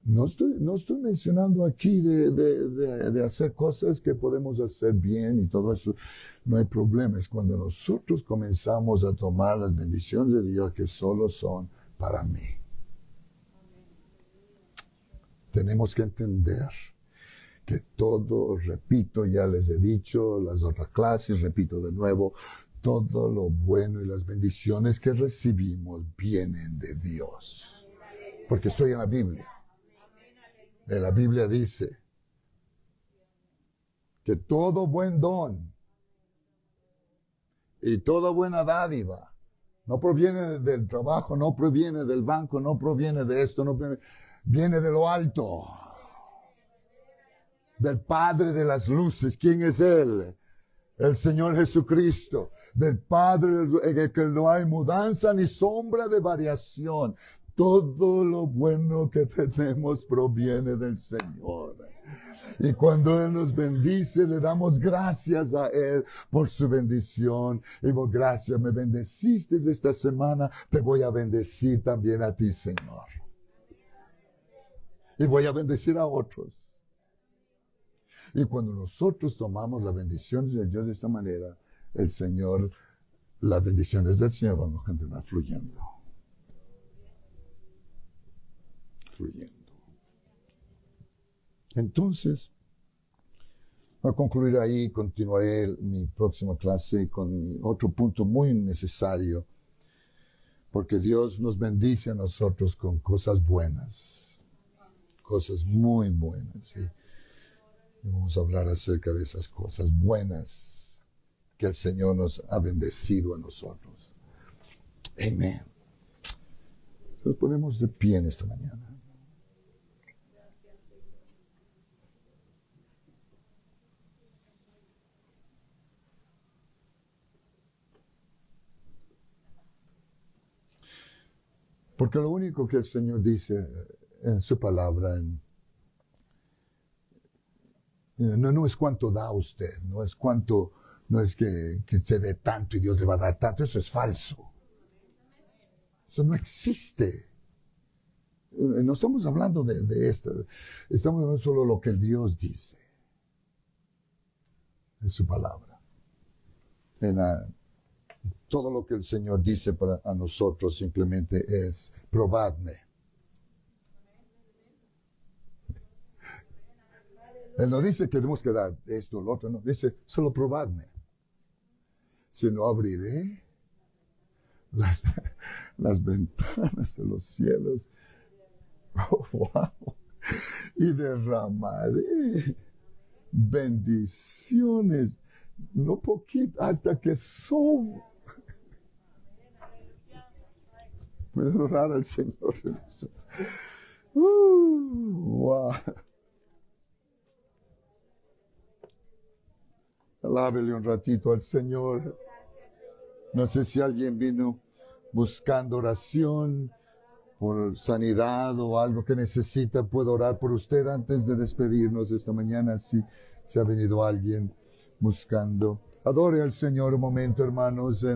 no estoy mencionando aquí de hacer cosas que podemos hacer bien y todo eso, no hay problema. Es cuando nosotros comenzamos a tomar las bendiciones de Dios que solo son para mí. Tenemos que entender que todo, repito, ya les he dicho, las otras clases, repito de nuevo, todo lo bueno y las bendiciones que recibimos vienen de Dios. Porque estoy en la Biblia. En la Biblia dice que todo buen don y toda buena dádiva no proviene del trabajo, no proviene del banco, no proviene de esto, viene de lo alto. Del Padre de las luces. ¿Quién es Él? El Señor Jesucristo, del Padre en el que no hay mudanza ni sombra de variación. Todo lo bueno que tenemos proviene del Señor. Y cuando Él nos bendice, le damos gracias a Él por su bendición. Y por gracias, me bendeciste esta semana, te voy a bendecir también a ti, Señor. Y voy a bendecir a otros. Y cuando nosotros tomamos las bendiciones de Dios de esta manera, el Señor, las bendiciones del Señor van a continuar fluyendo. Fluyendo. Entonces, voy a concluir ahí, continuaré mi próxima clase con otro punto muy necesario, porque Dios nos bendice a nosotros con cosas buenas, cosas muy buenas. ¿Sí? Vamos a hablar acerca de esas cosas buenas que el Señor nos ha bendecido a nosotros. Amén. Nos ponemos de pie en esta mañana. Porque lo único que el Señor dice en su palabra, no es cuánto da usted, no es que se dé tanto y Dios le va a dar tanto, eso es falso. Eso no existe. No estamos hablando de esto, estamos hablando solo de lo que Dios dice en su palabra. Todo lo que el Señor dice para a nosotros simplemente es probadme. Él no dice que tenemos que dar esto o lo otro, no, dice solo probadme. Si no, abriré las ventanas de los cielos. Oh, wow. Y derramaré bendiciones, no poquito, hasta que son. Puedo adorar al Señor. Wow. Alábele un ratito al Señor. No sé si alguien vino buscando oración por sanidad o algo que necesita. Puedo orar por usted antes de despedirnos esta mañana. Si ha venido alguien buscando. Adore al Señor un momento, hermanos.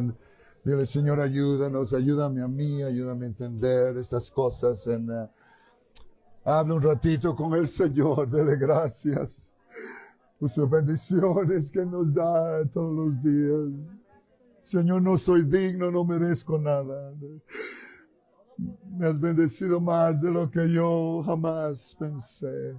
Dile, Señor, ayúdanos, ayúdame a mí, ayúdame a entender estas cosas. Habla un ratito con el Señor, dele gracias por sus bendiciones que nos da todos los días. Señor, no soy digno, no merezco nada. Me has bendecido más de lo que yo jamás pensé.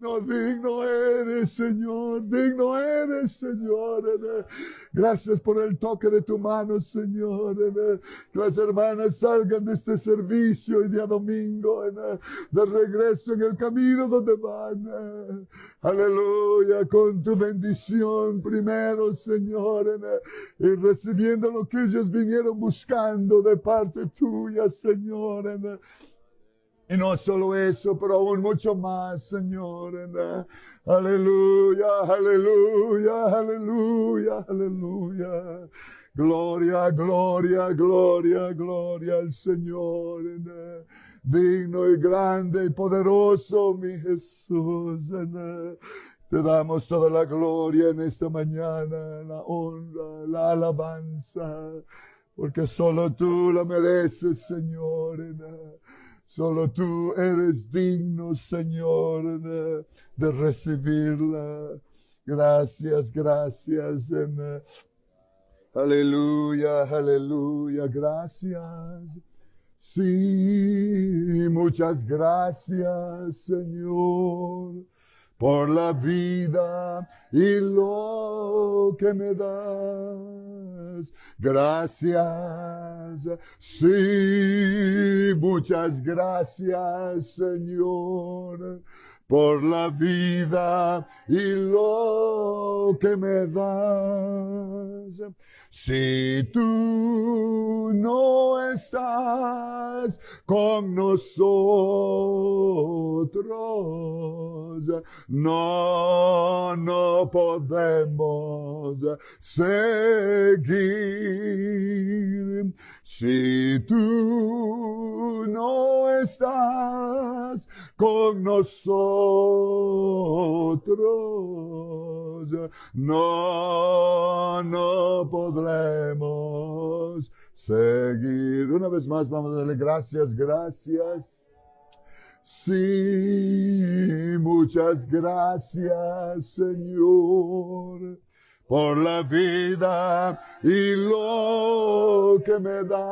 No, digno eres, Señor, digno eres, Señor. Gracias por el toque de tu mano, Señor. Que las hermanas salgan de este servicio y día domingo, de regreso en el camino donde van. Aleluya, con tu bendición primero, Señor, y recibiendo lo que ellos vinieron buscando de parte tuya, Señor. Y no solo eso, pero aún mucho más, Señor. Aleluya, aleluya, aleluya, aleluya. Gloria, gloria, gloria, gloria al Señor. Digno y grande y poderoso, mi Jesús. Te damos toda la gloria en esta mañana, la honra, la alabanza, porque solo tú la mereces, Señor. Solo tú eres digno, Señor, de recibirla. Gracias, gracias. Aleluya, aleluya, gracias. Sí, muchas gracias, Señor, por la vida y lo que me das. Gracias, sí, muchas gracias, Señor, por la vida y lo que me das. Si tú no estás con nosotros, no podemos seguir. Si tú no estás con nosotros, no podremos seguir. Una vez más vamos a darle gracias, gracias. Sí, muchas gracias, Señor, por la vida y lo que me das.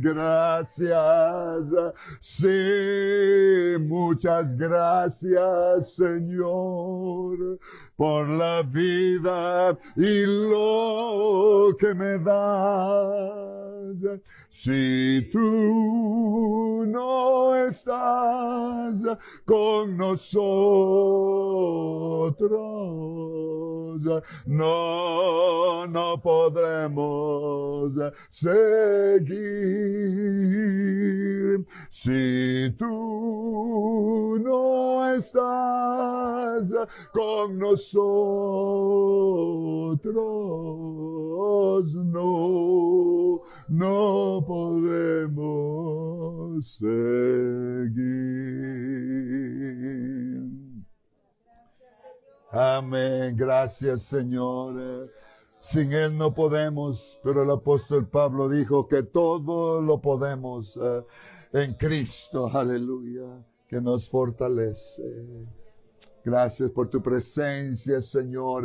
Gracias, sí, muchas gracias, Señor, por la vida y lo que me das. Si tú no estás con nosotros, no podremos seguir. Si tú no estás con nosotros, no podremos seguir. Amén. Gracias, Señor. Sin Él no podemos, pero el apóstol Pablo dijo que todo lo podemos en Cristo. Aleluya. Que nos fortalece. Gracias por tu presencia, Señor.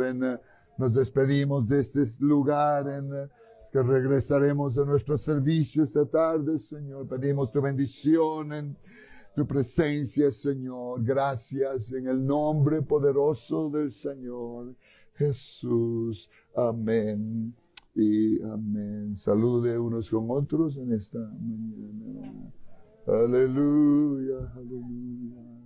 Nos despedimos de este lugar. Que regresaremos a nuestro servicio esta tarde, Señor. Pedimos tu bendición en tu presencia, Señor. Gracias en el nombre poderoso del Señor Jesús. Amén y amén. Salude unos con otros en esta mañana. Aleluya, aleluya.